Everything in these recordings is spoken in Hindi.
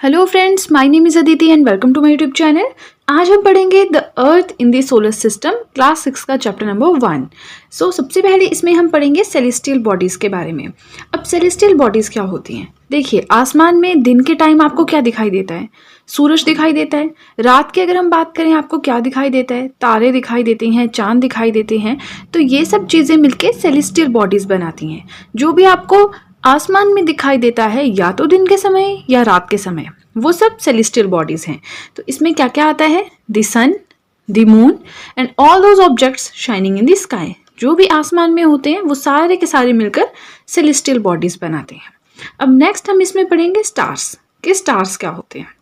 Hello friends, my name is Aditi and welcome to my YouTube channel. आज हम पढ़ेंगे the earth in the solar system class 6 का चैप्टर नंबर 1। सबसे पहले इसमें हम पढ़ेंगे सेलेस्टियल बॉडीज़ के बारे में। अब सेलेस्टियल बॉडीज़ क्या होती हैं? देखिए, आसमान में दिन के टाइम आपको क्या दिखाई देता है? सूरज दिखाई देता है। रात की अगर हम बात करें, आपको क्या दिखाई देता है? तारे दिखाई देते हैं, चांद दिखाई देते हैं। तो ये सब चीज़ें मिलके सेलेस्टियल बॉडीज़ बनाती हैं। जो भी आपको आसमान में दिखाई देता है, या तो दिन के समय या रात के समय, वो सब सेलेस्टियल बॉडीज हैं। तो इसमें क्या क्या आता है? The sun, the moon and all those objects shining in the sky. जो भी आसमान में होते हैं वो सारे के सारे मिलकर सेलेस्टियल बॉडीज बनाते हैं। अब नेक्स्ट हम इसमें पढ़ेंगे स्टार्स कि स्टार्स क्या होते हैं।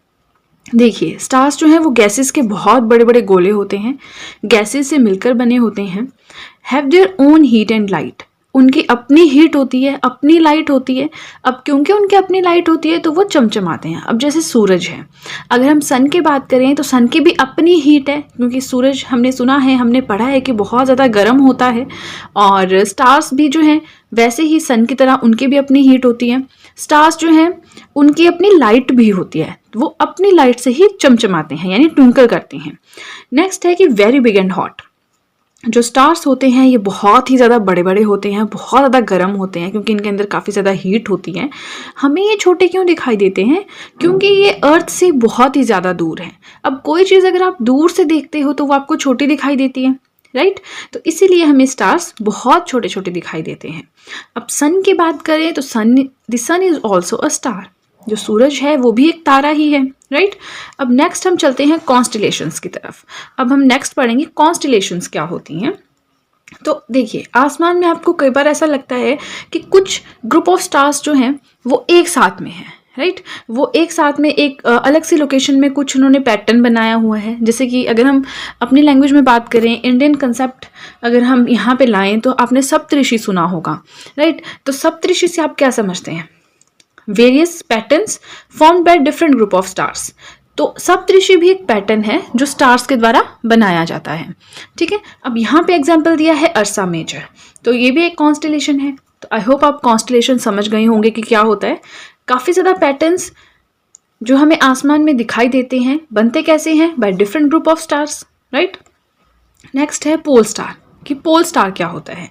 देखिए, स्टार्स जो हैं वो गैसेस के बहुत बड़े बड़े गोले होते हैं, गैसेस से मिलकर बने होते हैं। Have their own heat and light. उनकी अपनी हीट होती है, अपनी लाइट होती है। अब क्योंकि उनकी अपनी लाइट होती है तो वो चमचमाते हैं। अब जैसे सूरज है, अगर हम सन की बात करें तो सन की भी अपनी हीट है, क्योंकि सूरज हमने सुना है, हमने पढ़ा है कि बहुत ज़्यादा गर्म होता है। और स्टार्स भी जो हैं वैसे ही सन की तरह उनकी भी अपनी हीट होती है। स्टार्स जो हैं उनकी अपनी लाइट भी होती है, वो अपनी लाइट से ही चमचमाते हैं, यानी ट्विंकल करते हैं। नेक्स्ट है कि वेरी बिग एंड हॉट। जो स्टार्स होते हैं ये बहुत ही ज़्यादा बड़े बड़े होते हैं, बहुत ज़्यादा गर्म होते हैं, क्योंकि इनके अंदर काफ़ी ज़्यादा हीट होती है। हमें ये छोटे क्यों दिखाई देते हैं? क्योंकि ये अर्थ से बहुत ही ज़्यादा दूर है। अब कोई चीज़ अगर आप दूर से देखते हो तो वो आपको छोटी दिखाई देती है, राइट? तो इसीलिए हमें स्टार्स बहुत छोटे छोटे दिखाई देते हैं। अब सन की बात करें तो the sun is also a star. जो सूरज है वो भी एक तारा ही है, राइट? अब नेक्स्ट हम चलते हैं कॉन्स्टलेशंस की तरफ। अब हम नेक्स्ट पढ़ेंगे कॉन्स्टलेशंस क्या होती हैं। तो देखिए, आसमान में आपको कई बार ऐसा लगता है कि कुछ ग्रुप ऑफ स्टार्स जो हैं वो एक साथ में हैं, राइट? वो एक साथ में एक अलग सी लोकेशन में कुछ उन्होंने पैटर्न बनाया हुआ है। जैसे कि अगर हम अपनी लैंग्वेज में बात करें, इंडियन कंसेप्ट अगर हम यहाँ पे लाएं तो आपने सप्तऋषि सुना होगा, राइट? तो सप्तऋषि से आप क्या समझते हैं? Various patterns formed by different group of stars. तो सप्तऋषि भी एक पैटर्न है जो स्टार्स के द्वारा बनाया जाता है, ठीक है? अब यहाँ पे एग्जाम्पल दिया है अर्सा मेजर, तो ये भी एक कॉन्स्टलेशन है। तो आई होप आप कॉन्स्टलेशन समझ गए होंगे कि क्या होता है। काफ़ी ज़्यादा पैटर्न्स जो हमें आसमान में दिखाई देते हैं, बनते कैसे हैं? By different group of stars, right? Next है पोल स्टार कि पोल स्टार क्या होता है।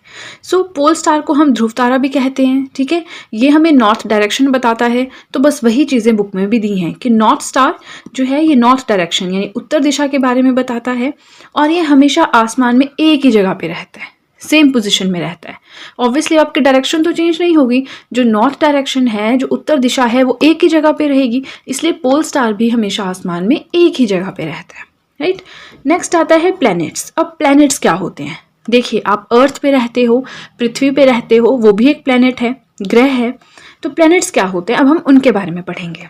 पोल स्टार को हम ध्रुव तारा भी कहते हैं, ठीक है? ये हमें नॉर्थ डायरेक्शन बताता है। तो बस वही चीज़ें बुक में भी दी हैं कि नॉर्थ स्टार जो है ये नॉर्थ डायरेक्शन यानी उत्तर दिशा के बारे में बताता है, और ये हमेशा आसमान में एक ही जगह पे रहता है, सेम पोजीशन में रहता है। ऑब्वियसली आपकी डायरेक्शन तो चेंज नहीं होगी, जो नॉर्थ डायरेक्शन है, जो उत्तर दिशा है, वो एक ही जगह पे रहेगी। इसलिए पोल स्टार भी हमेशा आसमान में एक ही जगह पे रहता है, राइट? नेक्स्ट आता है प्लैनेट्स। अब प्लैनेट्स क्या होते हैं? देखिए, आप अर्थ पे रहते हो, पृथ्वी पे रहते हो, वो भी एक प्लैनेट है, ग्रह है। तो प्लैनेट्स क्या होते हैं, अब हम उनके बारे में पढ़ेंगे।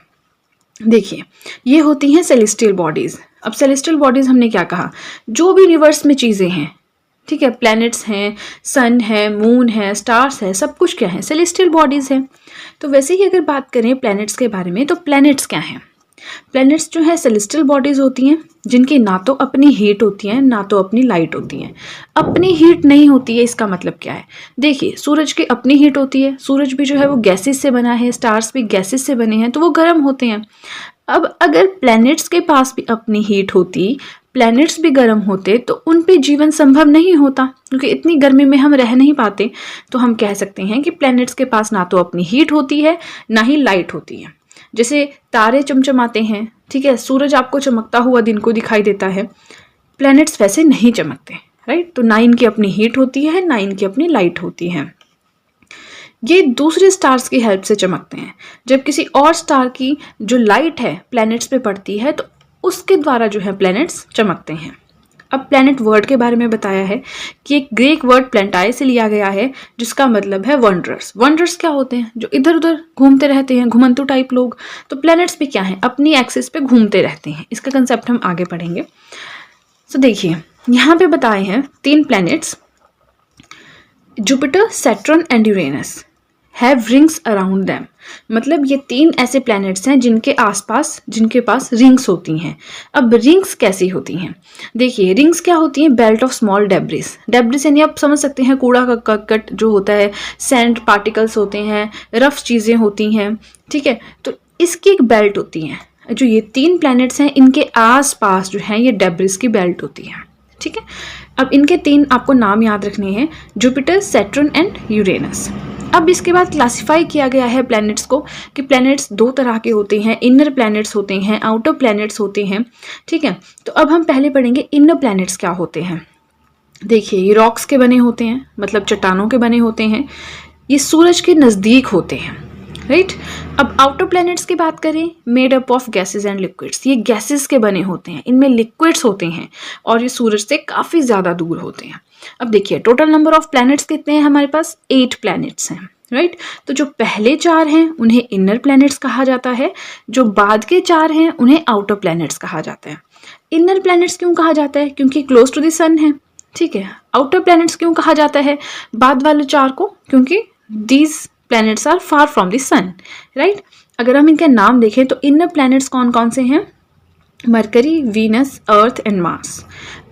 देखिए, ये होती हैं सेलेस्टियल बॉडीज। अब सेलेस्टियल बॉडीज हमने क्या कहा? जो भी यूनिवर्स में चीज़ें हैं, ठीक है? प्लैनेट्स हैं, सन है, मून है, स्टार्स है, सब कुछ क्या है? सेलेस्टियल बॉडीज है। तो वैसे ही अगर बात करें प्लैनेट्स के बारे में, तो प्लैनेट्स क्या हैं? प्लैनेट्स जो है सेलेस्टियल बॉडीज होती हैं जिनकी ना तो अपनी हीट होती है, ना तो अपनी लाइट होती है। अपनी हीट नहीं होती है, इसका मतलब क्या है? देखिए, सूरज की अपनी हीट होती है। सूरज भी जो है वो गैसेस से बना है, स्टार्स भी गैसेस से बने हैं, तो वो गर्म होते हैं। अब अगर प्लैनेट्स के पास भी अपनी हीट होती, प्लैनेट्स भी गर्म होते, तो उन पे जीवन संभव नहीं होता, क्योंकि इतनी गर्मी में हम रह नहीं पाते। तो हम कह सकते हैं कि प्लैनेट्स के पास ना तो अपनी हीट होती है, ना ही लाइट होती है। जैसे तारे चमचमाते हैं, ठीक है? सूरज आपको चमकता हुआ दिन को दिखाई देता है, प्लैनेट्स वैसे नहीं चमकते, राइट? तो ना इनकी अपनी हीट होती है, ना इनकी अपनी लाइट होती है। ये दूसरे स्टार्स की हेल्प से चमकते हैं। जब किसी और स्टार की जो लाइट है प्लैनेट्स पे पड़ती है, तो उसके द्वारा जो है प्लैनेट्स चमकते हैं। अब प्लैनेट वर्ड के बारे में बताया है कि एक ग्रीक वर्ड प्लेंटाई से लिया गया है, जिसका मतलब है वंडर्स। वंडर्स क्या होते हैं? जो इधर उधर घूमते रहते हैं, घुमंतु टाइप लोग। तो प्लैनेट्स भी क्या हैं? अपनी एक्सिस पे घूमते रहते हैं। इसका कंसेप्ट हम आगे पढ़ेंगे। देखिए, यहाँ पे बताए हैं 3 planets, Jupiter, Saturn and Uranus have rings around them. मतलब ये 3 ऐसे प्लैनेट्स हैं जिनके आसपास, जिनके पास रिंग्स होती हैं। अब रिंग्स कैसी होती हैं? देखिए, रिंग्स क्या होती हैं? Belt of small debris. Debris यानी आप समझ सकते हैं कूड़ा का करकट जो होता है, सैंड पार्टिकल्स होते हैं, रफ चीज़ें होती हैं, ठीक है? तो इसकी एक बेल्ट होती है, जो ये 3 प्लैनेट्स हैं इनके आसपास जो है ये डेब्रिस की बेल्ट होती है, ठीक है। अब इनके 3 आपको नाम याद रखने हैं, जुपिटर, सैटर्न एंड यूरेनस। अब इसके बाद क्लासिफाई किया गया है प्लैनेट्स को कि प्लैनेट्स 2 तरह के होते हैं, इनर प्लैनेट्स होते हैं, आउटर प्लैनेट्स होते हैं, ठीक है। तो अब हम पहले पढ़ेंगे इनर प्लैनेट्स क्या होते हैं। देखिए ये रॉक्स के बने होते हैं, मतलब चट्टानों के बने होते हैं, ये सूरज के नज़दीक होते हैं, राइट। अब आउटर प्लैनेट्स की बात करें, made up of gases and liquids, ये गैसेस के बने होते हैं, इनमें लिक्विड्स होते हैं और ये सूरज से काफ़ी ज़्यादा दूर होते हैं। अब देखिए टोटल नंबर ऑफ प्लैनेट्स कितने हैं हमारे पास, 8 प्लैनेट्स हैं, राइट। तो जो पहले 4 हैं उन्हें इनर प्लैनेट्स कहा जाता है, जो बाद के 4 हैं उन्हें आउटर प्लैनेट्स कहा जाता है। इनर प्लैनेट्स क्यों कहा जाता है, क्योंकि क्लोज टू द सन है, ठीक है। आउटर प्लैनेट्स क्यों कहा जाता है बाद वाले 4 को, क्योंकि these planets are far from the sun, right. अगर हम इनके नाम देखें तो इनर प्लैनेट्स कौन कौन से हैं, Mercury, Venus, Earth and Mars.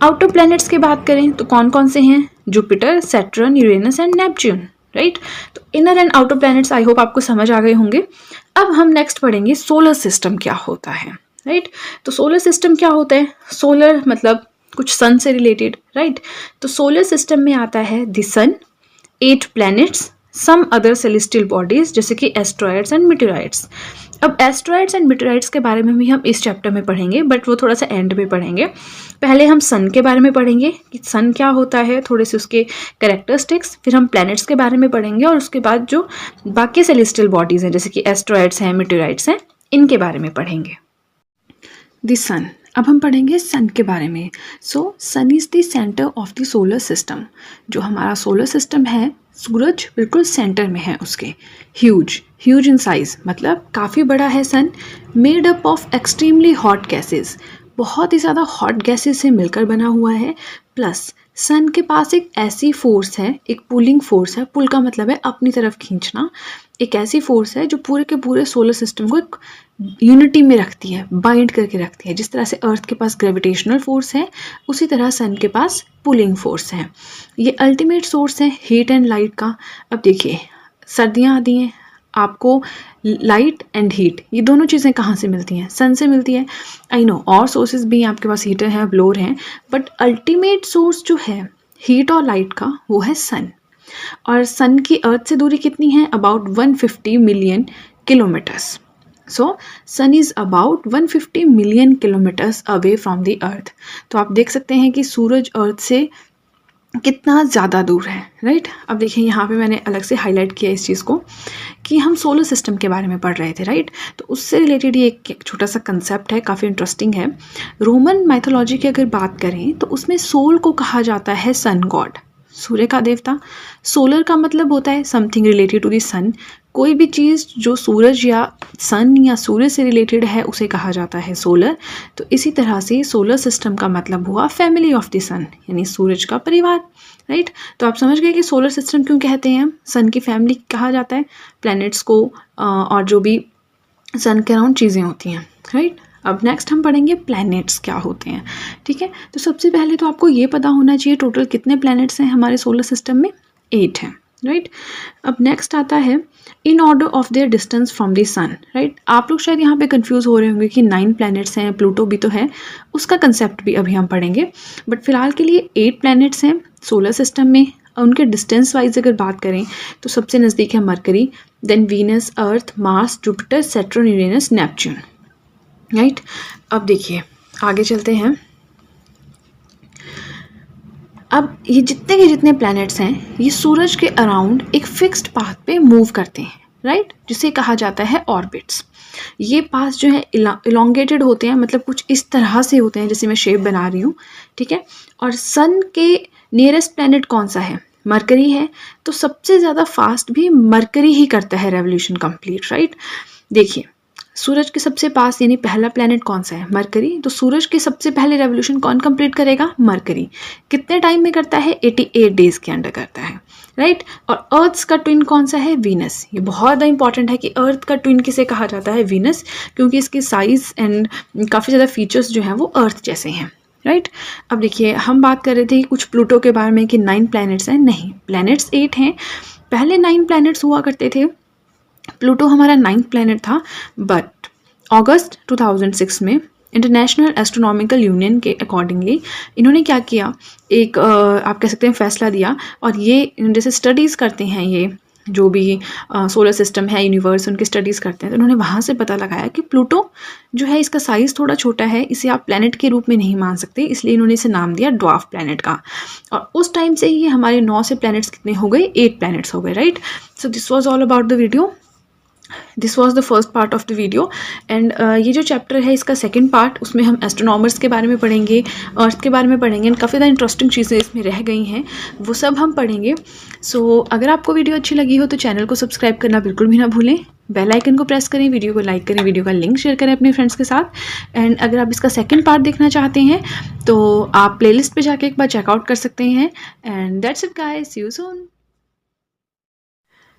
Outer planets की बात करें तो कौन कौन से हैं, Jupiter, Saturn, Uranus and Neptune, right. तो inner and outer planets I hope आपको समझ आ गए होंगे। अब हम नेक्स्ट पढ़ेंगे सोलर सिस्टम क्या होता है, राइट। तो सोलर सिस्टम क्या होता है, सोलर मतलब कुछ सन से रिलेटेड, राइट। तो सोलर सिस्टम में आता है the sun, 8 planets, some other celestial bodies जैसे कि एस्ट्रॉयड्स एंड मीटेराइट्स। अब एस्ट्रॉयड्स एंड मीटेराइट्स के बारे में भी हम इस चैप्टर में पढ़ेंगे, बट वो थोड़ा सा एंड में पढ़ेंगे। पहले हम सन के बारे में पढ़ेंगे कि सन क्या होता है, थोड़े से उसके कैरेक्टरिस्टिक्स, फिर हम प्लैनेट्स के बारे में पढ़ेंगे और उसके बाद जो बाकी सेलेस्टियल बॉडीज हैं जैसे कि एस्ट्रॉयड्स हैं, मीटेराइट्स हैं, इनके बारे में पढ़ेंगे। द सन, अब हम पढ़ेंगे सन के बारे में। So sun is the centre of the solar system. जो हमारा सोलर सिस्टम है, सूरज बिल्कुल सेंटर में है उसके। ह्यूज इन साइज, मतलब काफ़ी बड़ा है sun. Made up of extremely hot gases, बहुत ही ज़्यादा हॉट गैसेस से मिलकर बना हुआ है। प्लस सन के पास एक ऐसी फोर्स है, एक पुलिंग फोर्स है, पुल का मतलब है अपनी तरफ खींचना, एक ऐसी फोर्स है जो पूरे के पूरे सोलर सिस्टम को एक यूनिटी में रखती है, बाइंड करके रखती है। जिस तरह से अर्थ के पास ग्रेविटेशनल फोर्स है, उसी तरह सन के पास पुलिंग फोर्स है। ये अल्टीमेट सोर्स है हीट एंड लाइट का। अब देखिए सर्दियाँ आती हैं, आपको लाइट एंड हीट ये दोनों चीज़ें कहाँ से मिलती हैं, सन से मिलती है। आई नो और सोर्सेज भी आपके पास हीटर हैं, ब्लोअर हैं, बट अल्टीमेट सोर्स जो है हीट और लाइट का वो है सन। और सन की अर्थ से दूरी कितनी है, about 150 million kilometres. So sun is about 150 million kilometres away from the earth. तो आप देख सकते हैं कि सूरज अर्थ से कितना ज़्यादा दूर है, राइट। अब देखिए यहाँ पे मैंने अलग से हाईलाइट किया इस चीज़ को कि हम सोलर सिस्टम के बारे में पढ़ रहे थे, राइट। तो उससे रिलेटेड ये एक छोटा सा कंसेप्ट है, काफ़ी इंटरेस्टिंग है। रोमन माइथोलॉजी की अगर बात करें तो उसमें सोल को कहा जाता है सन गॉड, सूर्य का देवता। सोलर का मतलब होता है समथिंग रिलेटेड टू द सन, कोई भी चीज़ जो सूरज या सन या सूर्य से रिलेटेड है उसे कहा जाता है सोलर। तो इसी तरह से सोलर सिस्टम का मतलब हुआ फैमिली ऑफ द सन, यानी सूरज का परिवार, राइट। तो आप समझ गए कि सोलर सिस्टम क्यों कहते हैं, सन की फैमिली कहा जाता है प्लैनेट्स को और जो भी सन के अराउंड चीज़ें होती हैं, राइट। अब नेक्स्ट हम पढ़ेंगे प्लैनेट्स क्या होते हैं, ठीक है। तो सबसे पहले तो आपको ये पता होना चाहिए टोटल कितने प्लैनेट्स हैं हमारे सोलर सिस्टम में, 8 हैं, राइट। अब नेक्स्ट आता है in order of their distance from the sun, right. आप लोग शायद यहाँ पे कंफ्यूज हो रहे होंगे कि 9 प्लैनेट्स हैं, प्लूटो भी तो है, उसका कंसेप्ट भी अभी हम पढ़ेंगे। बट फिलहाल के लिए 8 प्लैनेट्स हैं सोलर सिस्टम में। उनके डिस्टेंस वाइज अगर बात करें तो सबसे नज़दीक है Mercury, then Venus, Earth, Mars, Jupiter, Saturn, Uranus, Neptune, right. अब देखिए आगे चलते हैं। अब ये जितने के जितने प्लैनेट्स हैं ये सूरज के अराउंड एक फिक्स्ड पाथ पे मूव करते हैं, राइट, जिसे कहा जाता है ऑर्बिट्स। ये पाथ जो है इलोंगेटेड होते हैं, मतलब कुछ इस तरह से होते हैं जैसे मैं शेप बना रही हूँ, ठीक है। और सन के नियरेस्ट प्लैनेट कौन सा है, मरकरी है। तो सबसे ज़्यादा फास्ट भी मरकरी ही करता है रेवोल्यूशन कंप्लीट, राइट। देखिए सूरज के सबसे पास यानी पहला प्लैनेट कौन सा है, मरकरी। तो सूरज के सबसे पहले रेवोल्यूशन कौन कंप्लीट करेगा, मरकरी। कितने टाइम में करता है, 88 डेज के अंदर करता है, राइट। और अर्थ का ट्विन कौन सा है, वीनस। ये बहुत ज़्यादा इंपॉर्टेंट है कि अर्थ का ट्विन किसे कहा जाता है, वीनस, क्योंकि इसकी साइज एंड काफ़ी ज़्यादा फीचर्स जो हैं वो अर्थ जैसे हैं, राइट। अब देखिए हम बात कर रहे थे कुछ प्लूटो के बारे में कि 9 प्लैनेट्स हैं, नहीं, प्लैनेट्स 8 हैं। पहले 9 प्लैनेट्स हुआ करते थे, प्लूटो हमारा 9th प्लैनेट था, बट अगस्त 2006 में इंटरनेशनल एस्ट्रोनॉमिकल यूनियन के अकॉर्डिंगली इन्होंने क्या किया, एक आप कह सकते हैं फैसला दिया, और ये जैसे स्टडीज़ करते हैं, ये जो भी सोलर सिस्टम है, यूनिवर्स, उनकी स्टडीज़ करते हैं, तो उन्होंने वहाँ से पता लगाया कि प्लूटो जो है इसका साइज़ थोड़ा छोटा है, इसे आप प्लैनेट के रूप में नहीं मान सकते, इसलिए इन्होंने इसे नाम दिया ड्वार्फ प्लैनेट का। और उस टाइम से ही हमारे 9 से प्लैनेट्स कितने हो गए, 8 प्लैनेट्स हो गए, right. So this was all about the video, this was the first part of the video. And ये जो चैप्टर है इसका सेकेंड पार्ट, उसमें हम एस्ट्रोनॉमर्स के बारे में पढ़ेंगे, अर्थ के बारे में पढ़ेंगे, एंड काफ़ी ज़्यादा इंटरेस्टिंग चीज़ें इसमें रह गई हैं, वो सब हम पढ़ेंगे। सो अगर आपको वीडियो अच्छी लगी हो तो चैनल को सब्सक्राइब करना बिल्कुल भी ना भूलें, बेल आइकन को प्रेस करें, वीडियो को लाइक करें, वीडियो का लिंक शेयर करें अपने फ्रेंड्स के साथ। एंड अगर आप इसका सेकंड पार्ट देखना चाहते हैं तो आप प्लेलिस्ट पे जाके एक बार चेकआउट कर सकते हैं। And that's it guys, see you soon.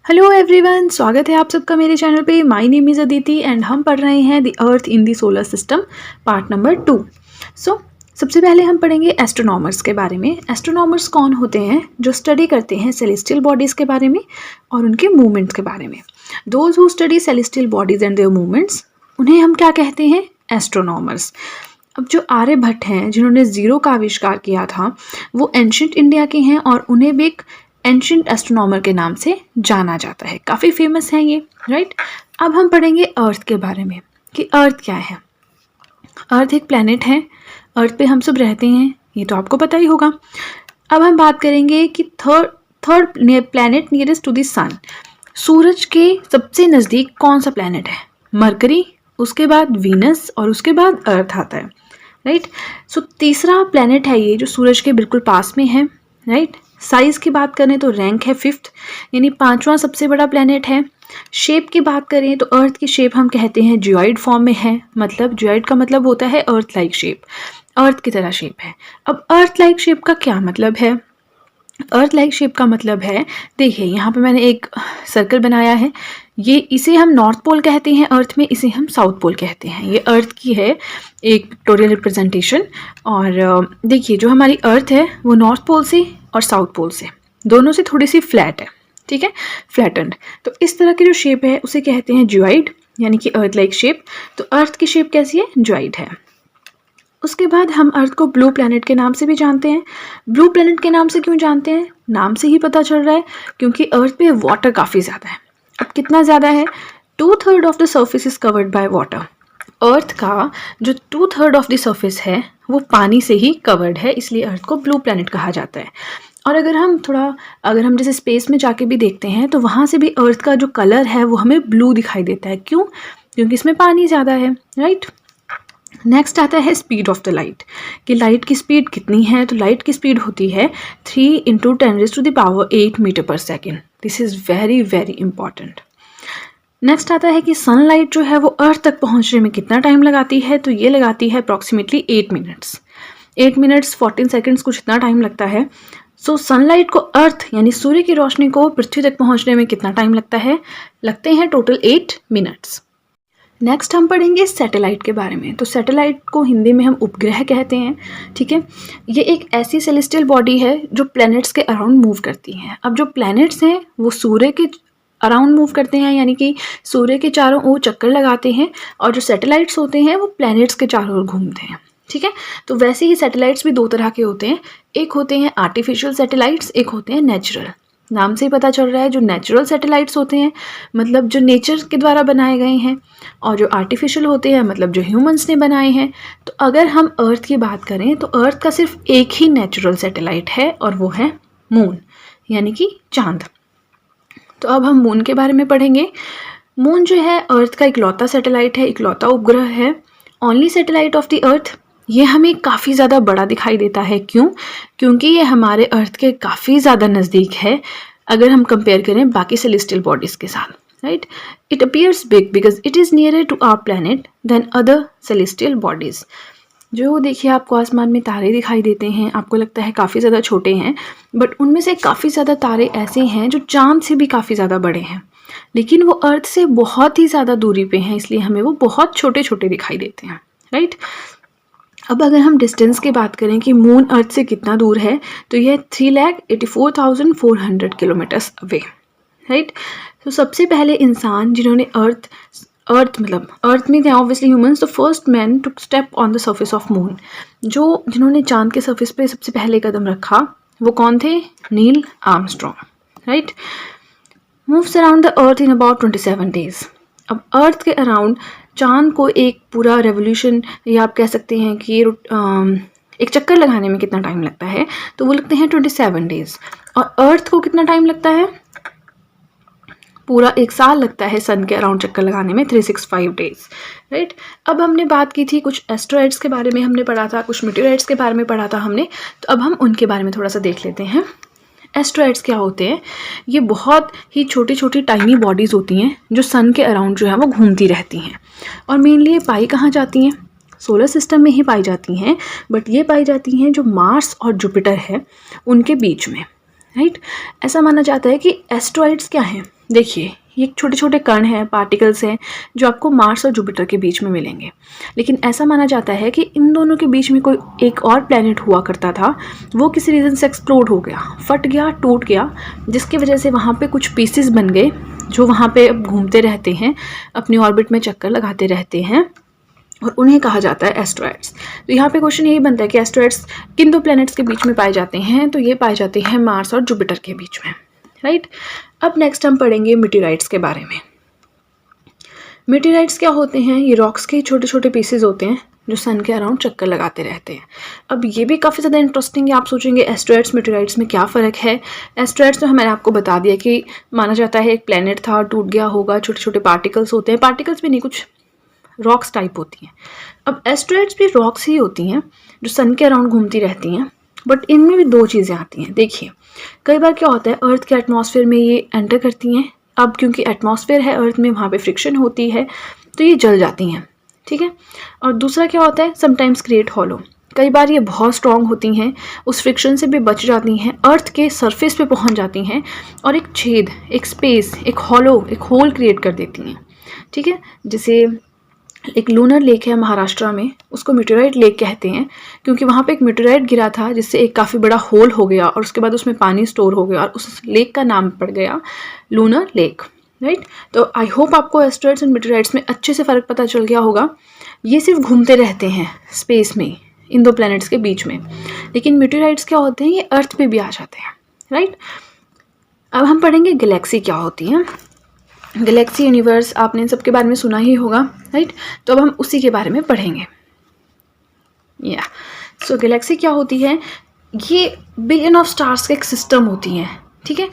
Hello everyone, स्वागत है आप सबका मेरे चैनल पे। My name is Aditi and हम पढ़ रहे हैं the earth in the solar system part number 2। So सबसे पहले हम पढ़ेंगे एस्ट्रोनॉमर्स के बारे में। एस्ट्रोनॉमर्स कौन होते हैं? जो स्टडी करते हैं सेलेस्टियल बॉडीज़ के बारे में और उनके मूवमेंट्स के बारे में। Those who study celestial bodies and their movements, उन्हें हम क्या कहते हैं? एस्ट्रोनॉमर्स। अब जो आर्यभट्ट हैं जिन्होंने ज़ीरो का आविष्कार किया था, वो एंशिएंट इंडिया के हैं और उन्हें भी एक एंशिएंट एस्ट्रोनॉमर के नाम से जाना जाता है, काफ़ी फेमस हैं ये, राइट। अब हम पढ़ेंगे अर्थ के बारे में कि अर्थ क्या है। अर्थ एक प्लैनेट है, अर्थ पे हम सब रहते हैं, ये तो आपको पता ही होगा। अब हम बात करेंगे कि third planet nearest to the sun, सूरज के सबसे नज़दीक कौन सा प्लैनेट है? मरकरी, उसके बाद वीनस और उसके बाद अर्थ आता है, राइट। सो तीसरा प्लैनेट है ये जो सूरज के बिल्कुल पास में है, राइट। साइज़ की बात करें तो रैंक है 5th, यानी 5वां सबसे बड़ा प्लैनेट है। शेप की बात करें तो अर्थ की शेप हम कहते हैं जियोइड फॉर्म में है, मतलब जियोइड का मतलब होता है अर्थ लाइक शेप, अर्थ की तरह शेप है। अब अर्थ लाइक शेप का क्या मतलब है? अर्थ लाइक शेप का मतलब है, देखिए यहाँ पे मैंने एक सर्कल बनाया है, ये इसे हम नॉर्थ पोल कहते हैं अर्थ में, इसे हम साउथ पोल कहते हैं। ये अर्थ की है एक पिक्टोरियल रिप्रेजेंटेशन। और देखिए जो हमारी अर्थ है वो नॉर्थ पोल से और साउथ पोल से दोनों से थोड़ी सी फ्लैट है, ठीक है, फ्लैटेंड। तो इस तरह की जो शेप है उसे कहते हैं जियोइड, यानी कि अर्थ लाइक शेप। तो अर्थ की शेप कैसी है? जियोइड है। उसके बाद हम अर्थ को ब्लू प्लैनेट के नाम से भी जानते हैं। ब्लू प्लैनेट के नाम से क्यों जानते हैं? नाम से ही पता चल रहा है, क्योंकि अर्थ पे वाटर काफ़ी ज़्यादा है। अब कितना ज़्यादा है? 2/3 of the surface is covered by water. Earth का जो 2/3 ऑफ द सर्फेस है वो पानी से ही कवर्ड है, इसलिए अर्थ को ब्लू प्लैनेट कहा जाता है। और अगर हम जैसे स्पेस में जाके भी देखते हैं तो वहाँ से भी अर्थ का जो कलर है वो हमें ब्लू दिखाई देता है। क्यों? क्योंकि इसमें पानी ज़्यादा है, राइट। नेक्स्ट आता है स्पीड ऑफ द लाइट, कि लाइट की स्पीड कितनी है? तो लाइट की स्पीड होती है 3 × 10⁸ मीटर पर second. This is very very important. Next आता है कि सनलाइट जो है वो अर्थ तक पहुंचने में कितना टाइम लगाती है? तो ये लगाती है अप्रॉक्सीमेटली 8 मिनट्स, 8 मिनट्स 14 सेकेंड्स, कुछ इतना टाइम लगता है। सो सनलाइट को अर्थ यानी सूर्य की रोशनी को पृथ्वी तक पहुंचने में कितना टाइम लगता है? लगते हैं टोटल 8 मिनट्स। नेक्स्ट हम पढ़ेंगे सैटेलाइट के बारे में। तो सैटेलाइट को हिंदी में हम उपग्रह कहते हैं, ठीक है। ये एक ऐसी सेलेस्टियल बॉडी है जो प्लैनेट्स के अराउंड मूव करती हैं। अब जो प्लैनेट्स हैं वो सूर्य के अराउंड मूव करते हैं, यानी कि सूर्य के चारों ओर चक्कर लगाते हैं, और जो सैटेलाइट्स होते हैं वो प्लैनेट्स के चारों ओर घूमते हैं, ठीक है। तो वैसे ही सैटेलाइट्स भी 2 तरह के होते हैं, एक होते हैं आर्टिफिशियल सैटेलाइट्स, एक होते हैं नेचुरल। नाम से ही पता चल रहा है, जो नेचुरल सैटेलाइट्स होते हैं मतलब जो नेचर के द्वारा बनाए गए हैं, और जो आर्टिफिशियल होते हैं मतलब जो ह्यूमंस ने बनाए हैं। तो अगर हम अर्थ की बात करें तो अर्थ का सिर्फ एक ही नेचुरल सैटेलाइट है और वो है मून, यानी कि चांद। तो अब हम मून के बारे में पढ़ेंगे। मून जो है अर्थ का इकलौता सैटेलाइट है, इकलौता उपग्रह है, ओनली सैटेलाइट ऑफ द अर्थ। ये हमें काफ़ी ज़्यादा बड़ा दिखाई देता है। क्यों? क्योंकि ये हमारे अर्थ के काफ़ी ज़्यादा नज़दीक है अगर हम कंपेयर करें बाकी सेलेस्टियल बॉडीज़ के साथ, right. It appears big because it is nearer to our planet than other celestial bodies. जो देखिए आपको आसमान में तारे दिखाई देते हैं, आपको लगता है काफ़ी ज़्यादा छोटे हैं, बट उनमें से काफ़ी ज़्यादा तारे ऐसे हैं जो चाँद से भी काफ़ी ज़्यादा बड़े हैं, लेकिन वो अर्थ से बहुत ही ज़्यादा दूरी पे हैं, इसलिए हमें वो बहुत छोटे छोटे दिखाई देते हैं, राइट। अब अगर हम डिस्टेंस की बात करें कि मून अर्थ से कितना दूर है, तो यह 3,84,400 किलोमीटर्स अवे, राइट। तो सबसे पहले इंसान जिन्होंने अर्थ मतलब अर्थ में थे obviously humans, the first man to step on the surface of moon, जो जिन्होंने चांद के सर्फेस पे सबसे पहले कदम रखा वो कौन थे? Neil Armstrong, right. Moves around the earth in about 27 days. अब अर्थ के अराउंड चांद को एक पूरा रेवोल्यूशन, या आप कह सकते हैं कि एक चक्कर लगाने में कितना टाइम लगता है, तो वो लगते हैं 27 डेज। और अर्थ को कितना टाइम लगता है? पूरा 1 साल लगता है सन के अराउंड चक्कर लगाने में, 365 डेज, राइट। अब हमने बात की थी कुछ एस्ट्रॉइड्स के बारे में हमने पढ़ा था, कुछ मीटेराइड्स के बारे में पढ़ा था हमने, तो अब हम उनके बारे में थोड़ा सा देख लेते हैं। एस्ट्रॉइड्स क्या होते हैं? ये बहुत ही छोटी छोटी टाइनी बॉडीज़ होती हैं जो सन के अराउंड जो है वो घूमती रहती हैं, और मेनली ये पाई कहाँ जाती हैं? सोलर सिस्टम में ही पाई जाती हैं, बट ये पाई जाती हैं जो मार्स और जुपिटर है उनके बीच में, राइट। ऐसा माना जाता है कि एस्ट्रॉइड्स क्या हैं? देखिए, ये छोटे छोटे कण हैं, पार्टिकल्स हैं जो आपको मार्स और जुपिटर के बीच में मिलेंगे, लेकिन ऐसा माना जाता है कि इन दोनों के बीच में कोई एक और प्लैनेट हुआ करता था, वो किसी रीज़न से एक्सप्लोड हो गया, फट गया, टूट गया, जिसकी वजह से वहाँ पे कुछ पीसेस बन गए जो वहाँ पे अब घूमते रहते हैं, अपनी ऑर्बिट में चक्कर लगाते रहते हैं, और उन्हें कहा जाता है एस्ट्रॉइड्स। तो यहाँ पे क्वेश्चन यही बनता है कि एस्ट्रॉइड्स किन दो प्लैनेट्स के बीच में पाए जाते हैं? तो ये पाए जाते हैं मार्स और जुपिटर के बीच में, राइट। अब नेक्स्ट हम पढ़ेंगे मीटेराइट्स के बारे में। मीटेराइट्स क्या होते हैं? ये रॉक्स के छोटे छोटे पीसेज होते हैं जो सन के अराउंड चक्कर लगाते रहते हैं। अब ये भी काफ़ी ज़्यादा इंटरेस्टिंग है। आप सोचेंगे एस्ट्रॉइड्स मीटेराइट्स में क्या फ़र्क है? एस्ट्रॉइड्स तो मैंने आपको बता दिया कि माना जाता है एक प्लैनेट था, टूट गया होगा, छोटे छोटे पार्टिकल्स होते हैं, पार्टिकल्स भी नहीं, कुछ रॉक्स टाइप होती हैं। अब एस्ट्रॉइड्स भी रॉक्स ही होती हैं जो सन के अराउंड घूमती रहती हैं, बट इनमें भी 2 चीज़ें आती हैं। देखिए, कई बार क्या होता है, अर्थ के एटमॉस्फेयर में ये एंटर करती हैं। अब क्योंकि एटमॉस्फेयर है अर्थ में, वहाँ पे फ्रिक्शन होती है, तो ये जल जाती हैं, ठीक है। और दूसरा क्या होता है, समटाइम्स क्रिएट हॉलो। कई बार ये बहुत स्ट्रॉन्ग होती हैं, उस फ्रिक्शन से भी बच जाती हैं, अर्थ के सरफेस पे पहुँच जाती हैं और एक छेद, एक स्पेस, एक हॉलो, एक होल क्रिएट कर देती हैं, ठीक है। जैसे एक लूनर लेक है महाराष्ट्र में, उसको मीटेराइट लेक कहते हैं क्योंकि वहाँ पे एक मीटेराइट गिरा था जिससे एक काफ़ी बड़ा होल हो गया और उसके बाद उसमें पानी स्टोर हो गया और उस लेक का नाम पड़ गया लूनर लेक, राइट। तो आई होप आपको एस्ट्रॉइड्स एंड मीटेराइट्स में अच्छे से फ़र्क पता चल गया होगा। ये सिर्फ घूमते रहते हैं स्पेस में, इन 2 प्लैनेट्स के बीच में, लेकिन मीटेराइट्स क्या होते हैं, ये अर्थ पे भी आ जाते हैं, राइट। अब हम पढ़ेंगे गैलेक्सी क्या होती है। गैलेक्सी, यूनिवर्स, आपने इन सब के बारे में सुना ही होगा, राइट। तो अब हम उसी के बारे में पढ़ेंगे। सो गैलेक्सी क्या होती है? ये बिलियन ऑफ स्टार्स का एक सिस्टम होती हैं, ठीक है।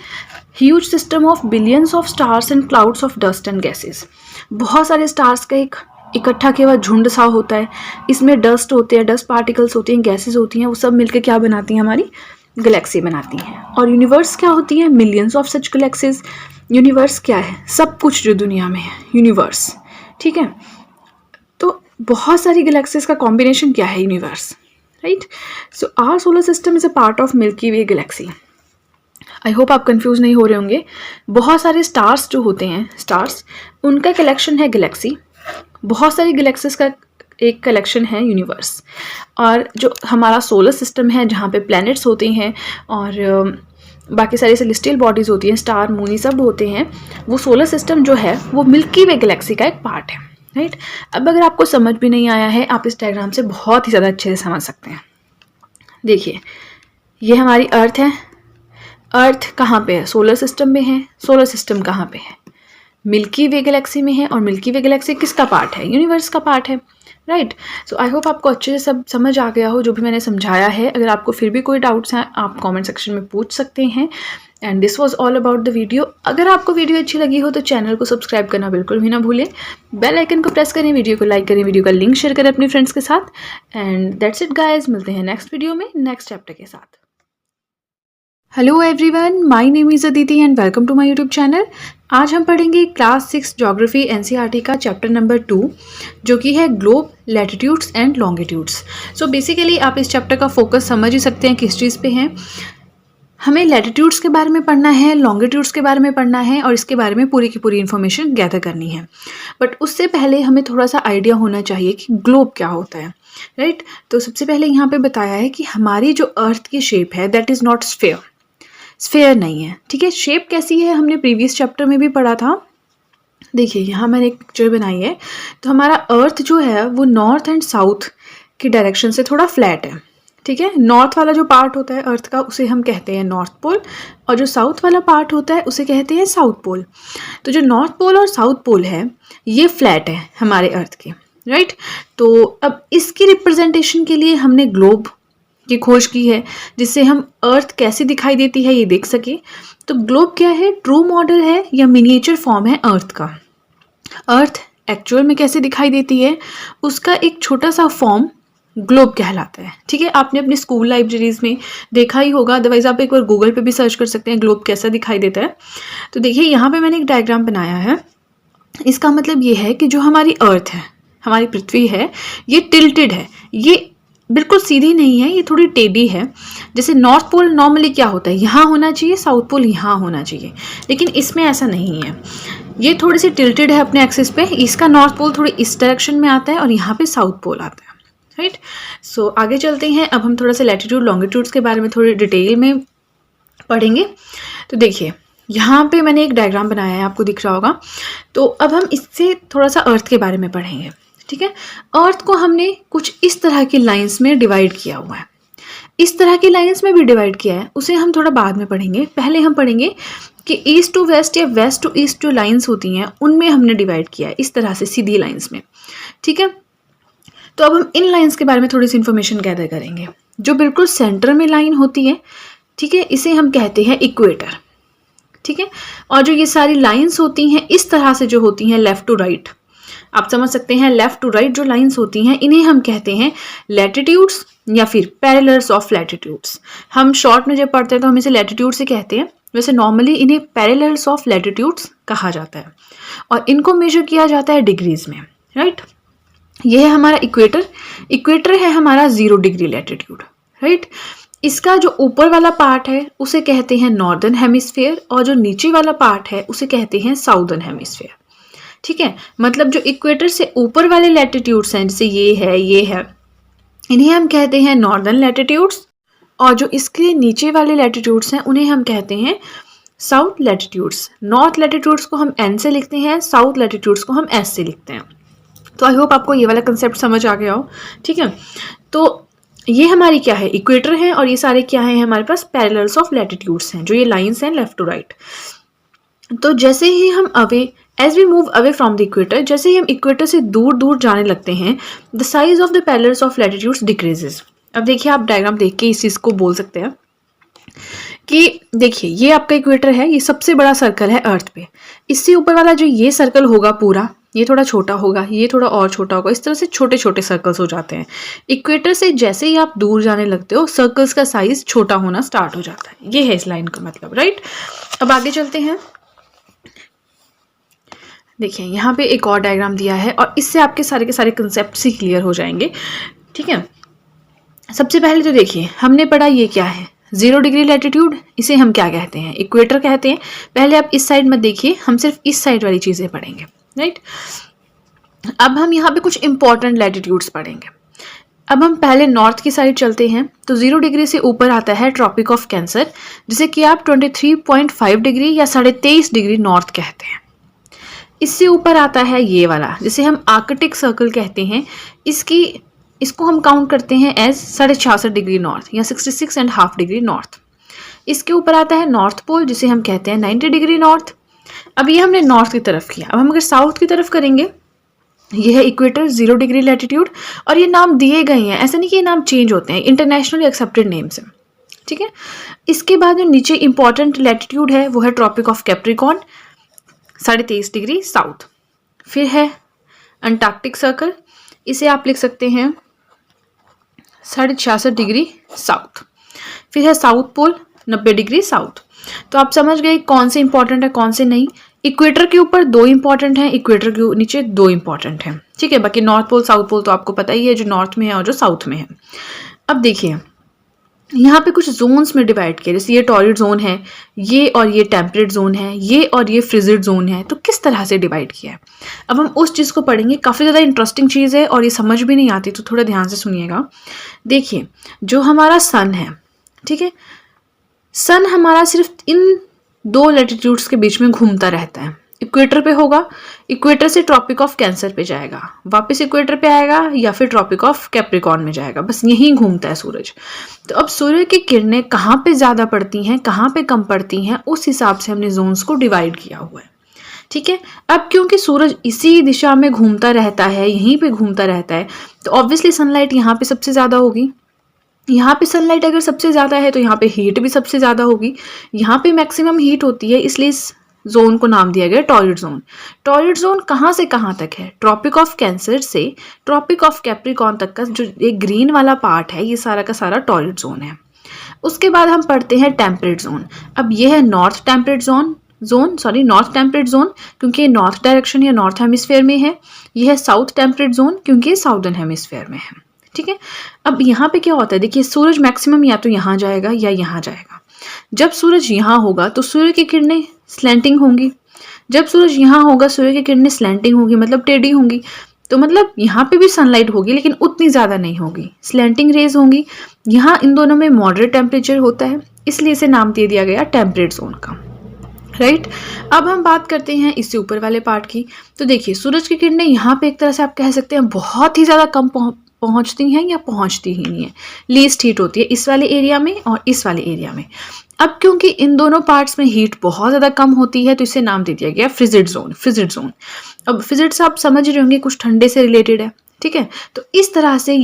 Huge system of billions of stars and clouds of dust and gases. बहुत सारे स्टार्स का एक इकट्ठा किया हुआ झुंड सा होता है, इसमें डस्ट होते हैं, डस्ट पार्टिकल्स होती हैं, गैसेस होती हैं, वो सब मिलकर क्या बनाती हैं? हमारी गैलेक्सी बनाती हैं। और यूनिवर्स क्या होती है? Millions of such galaxies. Universe क्या है? सब कुछ जो दुनिया में है, यूनिवर्स, ठीक है। तो बहुत सारी गैलेक्सीज का कॉम्बिनेशन क्या है? Universe, right. So our solar system is a part of Milky Way galaxy. I hope आप कंफ्यूज नहीं हो रहे होंगे। बहुत सारे स्टार्स जो होते हैं, स्टार्स, उनका कलेक्शन है गैलेक्सी। बहुत सारी गैलेक्सीज का एक कलेक्शन है यूनिवर्स। और जो हमारा सोलर सिस्टम है जहाँ पे प्लैनेट्स होते हैं और बाकी सारी सेलेस्टियल बॉडीज़ होती हैं, स्टार, मून, ये सब होते हैं, वो सोलर सिस्टम जो है वो मिल्की वे गैलेक्सी का एक पार्ट है, राइट। अब अगर आपको समझ भी नहीं आया है, आप इस डायग्राम से बहुत ही ज़्यादा अच्छे से समझ सकते हैं। देखिए, ये हमारी अर्थ है। अर्थ कहाँ पे है? सोलर सिस्टम में है। सोलर सिस्टम कहाँ पे है? मिल्की वे गैलेक्सी में है। और मिल्की वे गैलेक्सी किसका पार्ट है? यूनिवर्स का पार्ट है, राइट। सो आई होप आपको अच्छे से सब समझ आ गया हो जो भी मैंने समझाया है। अगर आपको फिर भी कोई डाउट्स हैं आप कमेंट सेक्शन में पूछ सकते हैं। And this was all about the video. अगर आपको वीडियो अच्छी लगी हो तो चैनल को सब्सक्राइब करना बिल्कुल भी ना भूलें। बेल आइकन को प्रेस करें, वीडियो को लाइक करें, वीडियो का लिंक शेयर करें अपने फ्रेंड्स के साथ। एंड दैट्स इट गाइज, मिलते हैं नेक्स्ट वीडियो में नेक्स्ट चैप्टर के साथ। Hello everyone, my name is Aditi and welcome to my YouTube channel. आज हम पढ़ेंगे क्लास 6 ज्योग्राफी एनसीईआरटी का चैप्टर नंबर 2 जो कि है globe, latitudes and longitudes. So basically आप इस चैप्टर का फोकस समझ ही सकते हैं किस चीज़ पे है। हमें लैटिट्यूड्स के बारे में पढ़ना है, लॉन्गिट्यूड्स के बारे में पढ़ना है और इसके बारे में पूरी की पूरी इन्फॉर्मेशन गैदर करनी है। बट उससे पहले हमें थोड़ा सा आइडिया होना चाहिए कि ग्लोब क्या होता है, राइट। तो सबसे पहले यहाँ पे बताया है कि हमारी जो अर्थ की शेप है दैट इज़ नॉट स्फेयर नहीं है, ठीक है। शेप कैसी है हमने प्रीवियस चैप्टर में भी पढ़ा था। देखिए यहाँ मैंने एक पिक्चर बनाई है, तो हमारा अर्थ जो है वो नॉर्थ एंड साउथ की डायरेक्शन से थोड़ा फ्लैट है, ठीक है। नॉर्थ वाला जो पार्ट होता है अर्थ का उसे हम कहते हैं नॉर्थ पोल, और जो साउथ वाला पार्ट होता है उसे कहते हैं साउथ पोल। तो जो नॉर्थ पोल और साउथ पोल है ये फ्लैट है हमारे अर्थ के, राइट। तो अब इसकी रिप्रेजेंटेशन के लिए हमने ग्लोब की खोज की है, जिससे हम अर्थ कैसे दिखाई देती है ये देख सके। तो ग्लोब क्या है, ट्रू मॉडल है या मिनिएचर फॉर्म है अर्थ का। अर्थ एक्चुअल में कैसे दिखाई देती है उसका एक छोटा सा फॉर्म ग्लोब कहलाता है, ठीक है। आपने अपनी स्कूल लाइब्रेरीज में देखा ही होगा, अदरवाइज आप एक बार गूगल पे भी सर्च कर सकते हैं ग्लोब कैसा दिखाई देता है। तो देखिए यहाँ पे मैंने एक डायग्राम बनाया है। इसका मतलब ये है कि जो हमारी अर्थ है, हमारी पृथ्वी है, ये टिल्टेड है, ये बिल्कुल सीधी नहीं है, ये थोड़ी टेढ़ी है। जैसे नॉर्थ पोल नॉर्मली क्या होता है, यहाँ होना चाहिए, साउथ पोल यहाँ होना चाहिए, लेकिन इसमें ऐसा नहीं है। ये थोड़ी सी टिल्टेड है अपने एक्सिस पे। इसका नॉर्थ पोल थोड़ी इस डायरेक्शन में आता है और यहाँ पे साउथ पोल आता है, राइट। सो आगे चलते हैं। अब हम थोड़ा सा लैटिट्यूड लॉन्गिट्यूड्स के बारे में थोड़ी डिटेल में पढ़ेंगे। तो देखिए यहाँ पे मैंने एक डायग्राम बनाया है, आपको दिख रहा होगा। तो अब हम इससे थोड़ा सा अर्थ के बारे में पढ़ेंगे, ठीक है। अर्थ को हमने कुछ इस तरह की लाइंस में डिवाइड किया हुआ है। इस तरह की लाइंस में भी डिवाइड किया है, उसे हम थोड़ा बाद में पढ़ेंगे। पहले हम पढ़ेंगे कि ईस्ट टू वेस्ट या वेस्ट टू ईस्ट जो लाइंस होती हैं उनमें हमने डिवाइड किया है, इस तरह से सीधी लाइंस में, ठीक है। तो अब हम इन लाइंस के बारे में थोड़ी सी इन्फॉर्मेशन गैदर करेंगे। जो बिल्कुल सेंटर में लाइन होती है, ठीक है, इसे हम कहते हैं इक्वेटर, ठीक है। और जो ये सारी लाइंस होती हैं इस तरह से जो होती हैं लेफ्ट टू राइट, आप समझ सकते हैं लेफ्ट टू राइट जो लाइंस होती हैं इन्हें हम कहते हैं लैटिट्यूड्स या फिर पैरेलल्स ऑफ लैटिट्यूड्स। हम शॉर्ट में जब पढ़ते हैं तो हम इसे लैटिट्यूड से कहते हैं, वैसे नॉर्मली इन्हें पैरेलल्स ऑफ लैटिट्यूड्स कहा जाता है और इनको मेजर किया जाता है डिग्रीज में, राइट। यह है हमारा इक्वेटर। इक्वेटर है हमारा 0 डिग्री लैटिट्यूड, राइट। इसका जो ऊपर वाला पार्ट है उसे कहते हैं नॉर्दर्न हेमिस्फीयर और जो नीचे वाला पार्ट है उसे कहते हैं साउदर्न हेमिस्फीयर, ठीक है। मतलब जो इक्वेटर से ऊपर वाले लैटिट्यूड्स हैं, जैसे ये है, इन्हें हम कहते हैं नॉर्दर्न लैटिट्यूड्स, और जो इसके नीचे वाले लैटिट्यूड्स हैं उन्हें हम कहते हैं साउथ लैटिट्यूड्स। नॉर्थ लैटिट्यूड्स को हम N से लिखते हैं, साउथ लैटिट्यूड्स को हम S से लिखते हैं। तो आई होप आपको ये वाला कंसेप्ट समझ आ गया हो, ठीक है। तो ये हमारी क्या है, इक्वेटर है, और ये सारे क्या है हमारे पास पैरेलल्स ऑफ लैटिट्यूड्स हैं, जो ये लाइंस हैं लेफ्ट टू राइट। तो जैसे ही हम as we move away from the equator, जैसे ही हम इक्वेटर से दूर दूर जाने लगते हैं, the size of the parallels of latitudes decreases. अब देखिए आप डायग्राम देख के इस चीज़ को बोल सकते हैं कि देखिए ये आपका इक्वेटर है, ये सबसे बड़ा सर्कल है अर्थ पे। इससे ऊपर वाला जो ये सर्कल होगा पूरा, ये थोड़ा छोटा होगा, ये थोड़ा और छोटा होगा, इस तरह से छोटे छोटे सर्कल्स हो जाते हैं। इक्वेटर से जैसे ही आप दूर जाने लगते हो सर्कल्स का साइज छोटा होना स्टार्ट हो जाता है। ये है इस लाइन का मतलब, राइट। अब आगे चलते हैं। देखिए यहाँ पे एक और डायग्राम दिया है और इससे आपके सारे के सारे कंसेप्ट ही क्लियर हो जाएंगे, ठीक है। सबसे पहले तो देखिए हमने पढ़ा ये क्या है, 0 डिग्री लैटिट्यूड, इसे हम क्या कहते हैं, इक्वेटर कहते हैं। पहले आप इस साइड मत देखिए, हम सिर्फ इस साइड वाली चीज़ें पढ़ेंगे, राइट। अब हम यहाँ पे कुछ इंपॉर्टेंट लैटिट्यूड्स पढ़ेंगे। अब हम पहले नॉर्थ की साइड चलते हैं। तो 0 डिग्री से ऊपर आता है ट्रॉपिक ऑफ कैंसर, जिसे कि आप 23.5 डिग्री या 23.5 डिग्री नॉर्थ कहते हैं। इससे ऊपर आता है ये वाला, जिसे हम आर्कटिक सर्कल कहते हैं। इसको हम काउंट करते हैं एज 66.5 डिग्री नॉर्थ या 66.5 डिग्री नॉर्थ। इसके ऊपर आता है नॉर्थ पोल, जिसे हम कहते हैं 90 डिग्री नॉर्थ। अब ये हमने नॉर्थ की तरफ किया। अब हम अगर साउथ की तरफ करेंगे, ये है इक्वेटर, 0 डिग्री लैटिट्यूड, और ये नाम दिए गए हैं, ऐसा नहीं कि ये नाम चेंज होते हैं, इंटरनेशनली एक्सेप्टेड नेम्स हैं, ठीक है। इसके बाद जो नीचे इंपॉर्टेंट लैटिट्यूड है वो है Tropic of Capricorn, 23.5 degree south. फिर है अंटार्कटिक सर्कल, इसे आप लिख सकते हैं 66.5 डिग्री साउथ। फिर है साउथ पोल, 90 डिग्री साउथ। तो आप समझ गए कौन से इंपॉर्टेंट है कौन से नहीं। इक्वेटर के ऊपर 2 इंपॉर्टेंट हैं, इक्वेटर के नीचे 2 इंपॉर्टेंट हैं, ठीक है। बाकी नॉर्थ पोल साउथ पोल तो आपको पता ही है, जो नॉर्थ में है और जो साउथ में है। अब देखिए यहाँ पे कुछ जोन्स में डिवाइड किया, जैसे ये टॉरिड जोन है, ये और ये टेम्परेट जोन है, ये और ये फ्रिजिड जोन है। तो किस तरह से डिवाइड किया है, अब हम उस चीज़ को पढ़ेंगे। काफ़ी ज़्यादा इंटरेस्टिंग चीज़ है और ये समझ भी नहीं आती, तो थोड़ा ध्यान से सुनिएगा। देखिए जो हमारा सन है, ठीक है, सन हमारा सिर्फ इन 2 लैटिट्यूड्स के बीच में घूमता रहता है, इक्वेटर पे होगा, इक्वेटर से ट्रॉपिक ऑफ कैंसर पे जाएगा, वापस इक्वेटर पे आएगा या फिर ट्रॉपिक ऑफ कैप्रिकॉर्न में जाएगा, बस यहीं घूमता है सूरज। तो अब सूर्य की किरणें कहाँ पे ज़्यादा पड़ती हैं, कहाँ पे कम पड़ती हैं, उस हिसाब से हमने जोन्स को डिवाइड किया हुआ है। ठीक है, अब क्योंकि सूरज इसी दिशा में घूमता रहता है, यहीं पे घूमता रहता है, तो ऑब्वियसली सनलाइट यहाँ पे सबसे ज़्यादा होगी। यहाँ पे सनलाइट अगर सबसे ज़्यादा है तो यहाँ पे हीट भी सबसे ज़्यादा होगी। यहाँ पे मैक्सिमम हीट होती है, इसलिए इस जोन को नाम दिया गया टॉर्रिड जोन। टॉर्रिड जोन कहाँ से कहाँ तक है? ट्रॉपिक ऑफ कैंसर से ट्रॉपिक ऑफ कैप्रिकॉर्न तक का जो ये ग्रीन वाला पार्ट है, ये सारा का सारा टॉर्रिड जोन है। उसके बाद हम पढ़ते हैं टेम्परेट जोन। अब ये है north temperate north temperate zone क्योंकि ये नॉर्थ डायरेक्शन या नॉर्थ हेमिस्फेयर में है। यह है साउथ टेम्परेट जोन क्योंकि ये साउदर्न हेमिस्फेयर में है। ठीक है, अब यहाँ पे क्या होता है, देखिए सूरज मैक्सिमम या तो यहाँ जाएगा या यहाँ जाएगा। जब सूरज यहाँ होगा तो सूर्य की किरणें स्लैंटिंग होंगी, जब सूरज यहाँ होगा सूर्य की किरणें स्लैंटिंग होगी, मतलब टेढ़ी होंगी। तो मतलब यहाँ पे भी सनलाइट होगी लेकिन उतनी ज़्यादा नहीं होगी, स्लैंटिंग रेज होंगी। यहाँ इन दोनों में मॉडरेट टेम्परेचर होता है, इसलिए इसे नाम दे दिया गया टेम्परेट जोन का। राइट, अब हम बात करते हैं इससे ऊपर वाले पार्ट की। तो देखिए सूरज की किरणें यहाँ पे एक तरह से आप कह सकते हैं बहुत ही ज़्यादा कम पहुँचती हैं या पहुँचती ही नहीं है, लीस्ट हीट होती है इस वाले एरिया में और इस वाले एरिया में। अब क्योंकि इन दोनों पार्ट्स में हीट बहुत ज़्यादा कम होती है तो इसे नाम दे दिया गया फ्रिजिड जोन। अब फ्रिजिड से आप समझ रहे होंगे कुछ ठंडे से रिलेटेड है। ठीक है, तो इस तरह से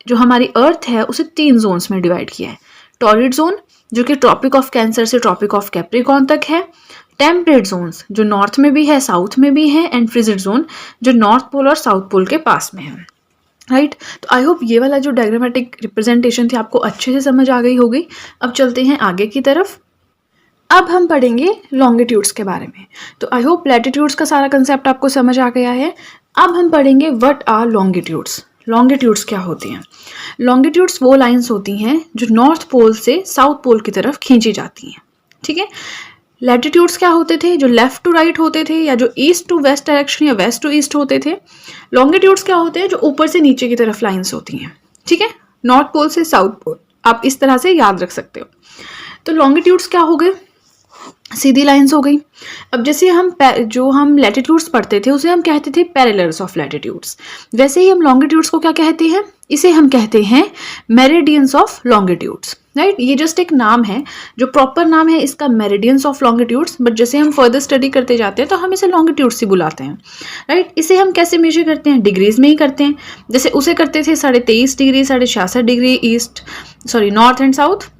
जो हमारी अर्थ है उसे 3 जोन्स में डिवाइड किया है। टॉर्रिड जोन जो कि ट्रॉपिक ऑफ कैंसर से ट्रॉपिक ऑफ कैप्रिकॉर्न तक है, टेम्परेट जोन्स जो नॉर्थ में भी है साउथ में भी है, एंड फ्रिजिड जोन जो नॉर्थ पोल और साउथ पोल के पास में है। राइट, तो आई होप ये वाला जो डायग्रामेटिक रिप्रेजेंटेशन थी आपको अच्छे से समझ आ गई होगी। अब चलते हैं आगे की तरफ। अब हम पढ़ेंगे लॉन्गिट्यूड्स के बारे में। तो आई होप लैटिट्यूड्स का सारा कंसेप्ट आपको समझ आ गया है। अब हम पढ़ेंगे व्हाट आर लॉन्गिट्यूड्स। लॉन्गिट्यूड्स क्या होती हैं? लॉन्गिट्यूड्स वो लाइंस होती हैं जो नॉर्थ पोल से साउथ पोल की तरफ खींची जाती हैं। ठीक है, लैटिट्यूड्स क्या होते थे? जो लेफ्ट टू राइट होते थे या जो ईस्ट टू वेस्ट डायरेक्शन या वेस्ट टू ईस्ट होते थे। लॉन्गिट्यूड्स क्या होते हैं? जो ऊपर से नीचे की तरफ लाइंस होती हैं। ठीक है, नॉर्थ पोल से साउथ पोल, आप इस तरह से याद रख सकते हो। तो लॉन्गिट्यूड्स क्या हो गए? सीधी लाइंस हो गई। अब जैसे हम लैटिट्यूड्स पढ़ते थे उसे हम कहते थे पैरेलल्स ऑफ लैटिट्यूड्स, वैसे ही हम लॉन्गिट्यूड्स को क्या कहते हैं? इसे हम कहते हैं मेरिडियंस ऑफ लॉन्गिट्यूड्स। राइट, ये जस्ट एक नाम है, जो प्रॉपर नाम है इसका मेरिडियंस ऑफ लॉन्गिट्यूड्स, बट जैसे हम फर्दर स्टडी करते जाते हैं तो हम इसे लॉन्गिट्यूड्स ही बुलाते हैं। राइट, इसे हम कैसे मेजर करते हैं? डिग्रीज में ही करते हैं। जैसे उसे करते थे 23.5 degree, 66.5 degree north and south,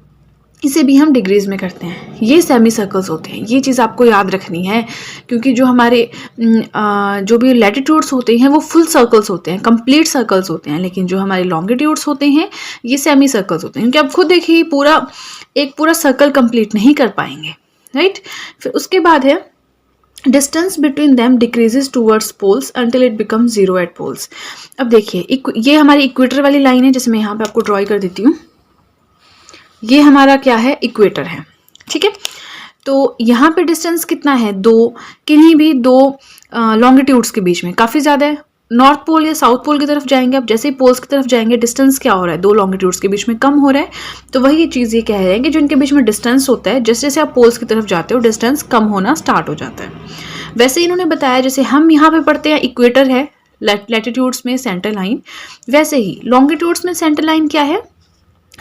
इसे भी हम डिग्रीज में करते हैं। ये सेमी सर्कल्स होते हैं, ये चीज़ आपको याद रखनी है क्योंकि जो हमारे जो भी लैटिट्यूड्स होते हैं वो फुल सर्कल्स होते हैं, कंप्लीट सर्कल्स होते हैं, लेकिन जो हमारे लॉन्गिट्यूड्स होते हैं ये सेमी सर्कल्स होते हैं, क्योंकि आप खुद देखिए एक पूरा सर्कल कंप्लीट नहीं कर पाएंगे। राइट, फिर उसके बाद है distance between them decreases towards poles until it become 0 at poles. अब देखिए ये हमारी इक्वेटर वाली लाइन है, जैसे मैं यहाँ पे आपको ड्रॉ कर देती हूँ। ये हमारा क्या है? इक्वेटर है। ठीक है, तो यहाँ पे डिस्टेंस कितना है? किन्हीं भी दो लॉन्गिट्यूड्स के बीच में काफ़ी ज़्यादा है। नॉर्थ पोल या साउथ पोल की तरफ जाएंगे, अब जैसे ही पोल्स की तरफ जाएंगे डिस्टेंस क्या हो रहा है? 2 लॉन्गिट्यूड्स के बीच में कम हो रहा है। तो वही चीज़ ये कह रहे हैं कि जो इनके बीच में डिस्टेंस होता है, जैसे जैसे आप पोल्स की तरफ जाते हो डिस्टेंस कम होना स्टार्ट हो जाता है। वैसे इन्होंने बताया जैसे हम यहाँ पे पढ़ते हैं इक्वेटर है लैटिट्यूड्स में सेंटर लाइन, वैसे ही लॉन्गिट्यूड्स में सेंटर लाइन क्या है?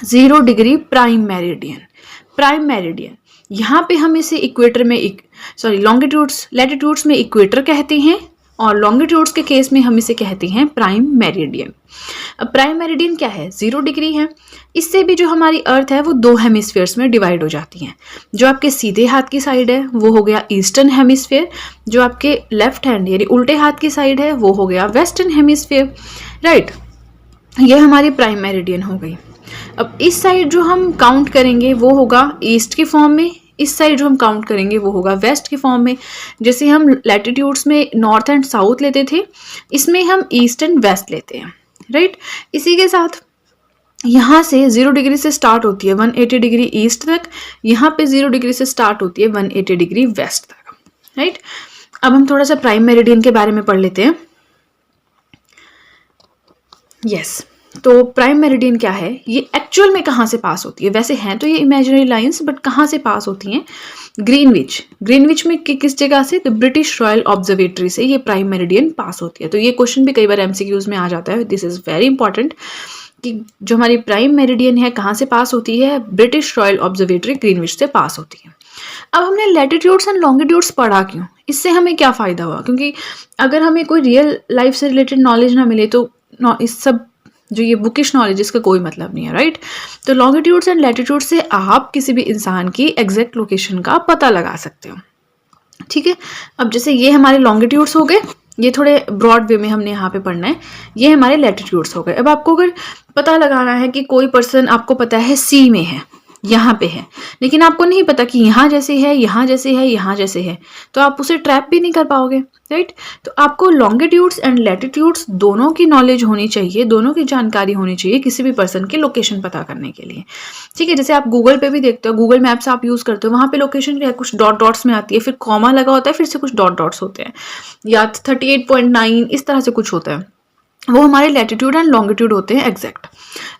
0 डिग्री प्राइम मेरिडियन। यहाँ पे हम इसे इक्वेटर में लैटिट्यूड्स में इक्वेटर कहते हैं और लॉन्गिट्यूड्स के केस में हम इसे कहते हैं प्राइम मेरिडियन। अब प्राइम मेरिडियन क्या है? 0 डिग्री है। इससे भी जो हमारी अर्थ है वो 2 हेमिस्फीयर्स में डिवाइड हो जाती हैं। जो आपके सीधे हाथ की साइड है वो हो गया ईस्टर्न हेमिस्फीयर, जो आपके लेफ्ट हैंड यानी उल्टे हाथ की साइड है वो हो गया वेस्टर्न हेमिस्फीयर। राइट, ये हमारी प्राइम मेरिडियन हो गई। अब इस साइड जो हम काउंट करेंगे वो होगा ईस्ट के फॉर्म में, इस साइड जो हम काउंट करेंगे वो होगा वेस्ट के फॉर्म में। जैसे हम लैटिट्यूड्स में नॉर्थ एंड साउथ लेते थे, इसमें हम ईस्ट एंड वेस्ट लेते हैं। राइट, इसी के साथ यहाँ से 0 डिग्री से स्टार्ट होती है 180 डिग्री ईस्ट तक, यहाँ पे 0 डिग्री से स्टार्ट होती है 180 डिग्री वेस्ट तक। राइट, अब हम थोड़ा सा प्राइम मेरिडियन के बारे में पढ़ लेते हैं। यस, तो प्राइम मेरिडियन क्या है, ये एक्चुअल में कहाँ से पास होती है? वैसे हैं तो ये इमेजिनरी लाइंस, बट कहाँ से पास होती हैं? ग्रीनविच में किस जगह से? तो ब्रिटिश रॉयल ऑब्जर्वेटरी से ये प्राइम मेरिडियन पास होती है। तो ये क्वेश्चन भी कई बार एमसीक्यूज में आ जाता है, दिस इज़ वेरी इंपॉर्टेंट, कि जो हमारी प्राइम मेरिडियन है कहाँ से पास होती है? ब्रिटिश रॉयल ऑब्जर्वेटरी ग्रीनविच से पास होती है। अब हमने लैटिट्यूड्स एंड लॉन्गिट्यूड्स पढ़ा क्यों? इससे हमें क्या फ़ायदा हुआ? क्योंकि अगर हमें कोई रियल लाइफ से रिलेटेड नॉलेज ना मिले तो इस सब जो ये बुकिश नॉलेज, इसका कोई मतलब नहीं है, राइट? तो लॉन्गिट्यूड्स एंड लैटिट्यूड से आप किसी भी इंसान की एग्जैक्ट लोकेशन का पता लगा सकते हो, ठीक है? अब जैसे ये हमारे लॉन्गिट्यूड्स हो गए, ये थोड़े ब्रॉड वे में हमने यहाँ पे पढ़ना है, ये हमारे लैटिट्यूड्स हो गए। अब आपको अगर पता लगाना है कि कोई पर्सन आपको पता है सी में है, यहाँ पे है, लेकिन आपको नहीं पता कि यहाँ जैसे है, यहाँ जैसे है, यहाँ जैसे है, तो आप उसे ट्रैप भी नहीं कर पाओगे, राइट? तो आपको लॉन्गिट्यूड्स एंड लैटिट्यूड्स दोनों की नॉलेज होनी चाहिए, दोनों की जानकारी होनी चाहिए किसी भी पर्सन की लोकेशन पता करने के लिए, ठीक है? जैसे आप गूगल पे भी देखते हो, गूगल मैप्स आप यूज़ करते हो, वहाँ पे लोकेशन क्या है? कुछ डॉट डॉट्स में आती है, फिर कॉमा लगा होता है, फिर से कुछ डॉट डॉट्स होते हैं, या 38.9 इस तरह से कुछ होता है, वो हमारे लैटिट्यूड एंड लॉन्गिट्यूड होते हैं एग्जैक्ट।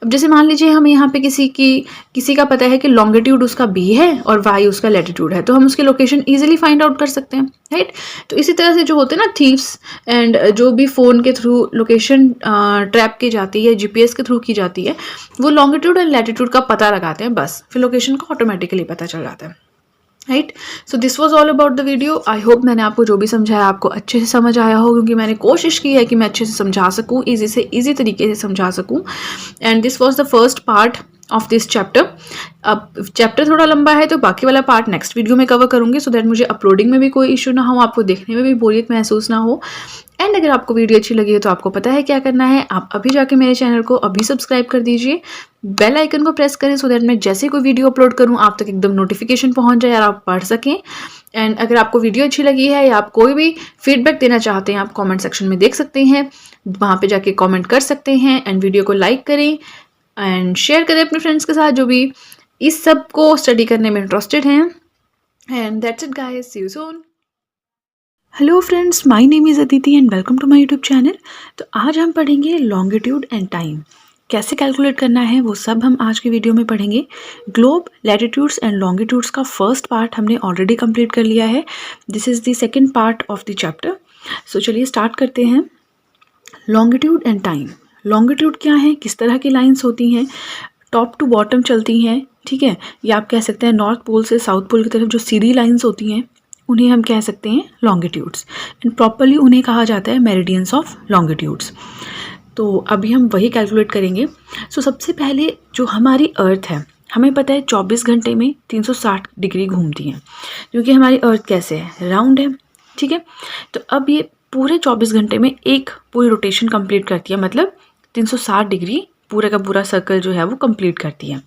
अब जैसे मान लीजिए हमें यहाँ पे किसी का पता है कि लॉन्गिट्यूड उसका बी है और वाई उसका लैटिट्यूड है, तो हम उसकी लोकेशन इजीली फाइंड आउट कर सकते हैं, राइट? तो इसी तरह से जो होते हैं ना थीव्स, एंड जो भी फ़ोन के थ्रू लोकेशन ट्रैप की जाती है, जीपीएस के थ्रू की जाती है, वो लॉन्गिट्यूड एंड लैटिट्यूड का पता लगाते हैं, बस फिर लोकेशन का ऑटोमेटिकली पता चल जाता है, right? So this was all about the video. I hope मैंने आपको जो भी समझाया आपको अच्छे से समझ आया हो, क्योंकि मैंने कोशिश की है कि मैं अच्छे से समझा सकूँ, ईजी से ईजी तरीके से समझा सकूँ। And this was the first part of this chapter. अब चैप्टर थोड़ा लंबा है, तो बाकी वाला पार्ट नेक्स्ट वीडियो में कवर करूँगी, सो दैट मुझे अपलोडिंग में भी कोई इशू ना हो, आपको देखने में भी बोरियत महसूस ना हो। एंड अगर आपको वीडियो अच्छी लगी है तो आपको पता है क्या करना है, आप अभी जाके मेरे चैनल को अभी सब्सक्राइब कर दीजिए, बेल आइकन को प्रेस करें, सो दैट मैं जैसे कोई वीडियो अपलोड करूं आप तक एकदम नोटिफिकेशन पहुंच जाए और आप पढ़ सकें। एंड अगर आपको वीडियो अच्छी लगी है या आप कोई भी फीडबैक देना चाहते हैं, आप कमेंट सेक्शन में देख सकते हैं, वहाँ पे जाके कमेंट कर सकते हैं। एंड वीडियो को लाइक करें एंड शेयर करें अपने फ्रेंड्स के साथ जो भी इस सब को स्टडी करने में इंटरेस्टेड हैं। And that's it guys, see you soon. Hello friends, my name is Aditi and welcome to my YouTube channel. तो आज हम पढ़ेंगे लॉन्गिट्यूड एंड टाइम, कैसे कैलकुलेट करना है वो सब हम आज की वीडियो में पढ़ेंगे। ग्लोब, लैटिट्यूड्स एंड लॉन्गिट्यूड्स का फर्स्ट पार्ट हमने ऑलरेडी कंप्लीट कर लिया है, this is the second part of the chapter. So चलिए स्टार्ट करते हैं। Longitude and time. लॉन्गिट्यूड क्या है, किस तरह की लाइन्स होती हैं, टॉप टू बॉटम चलती हैं, ठीक है? या आप कह सकते हैं नॉर्थ पोल से साउथ पोल की तरफ जो सीधी लाइन्स होती हैं उन्हें हम कह सकते हैं लॉन्गिट्यूड्स, एंड प्रॉपरली उन्हें कहा जाता है मेरिडियंस ऑफ लॉन्गिट्यूड्स। तो अभी हम वही कैलकुलेट करेंगे। सो सबसे पहले जो हमारी अर्थ है, हमें पता है 24 घंटे में 360 डिग्री घूमती है, क्योंकि हमारी अर्थ कैसे है, राउंड है, ठीक है? तो अब ये पूरे 24 घंटे में एक पूरी रोटेशन कंप्लीट करती है, मतलब 360 डिग्री पूरा का पूरा सर्कल जो है वो कंप्लीट करती है।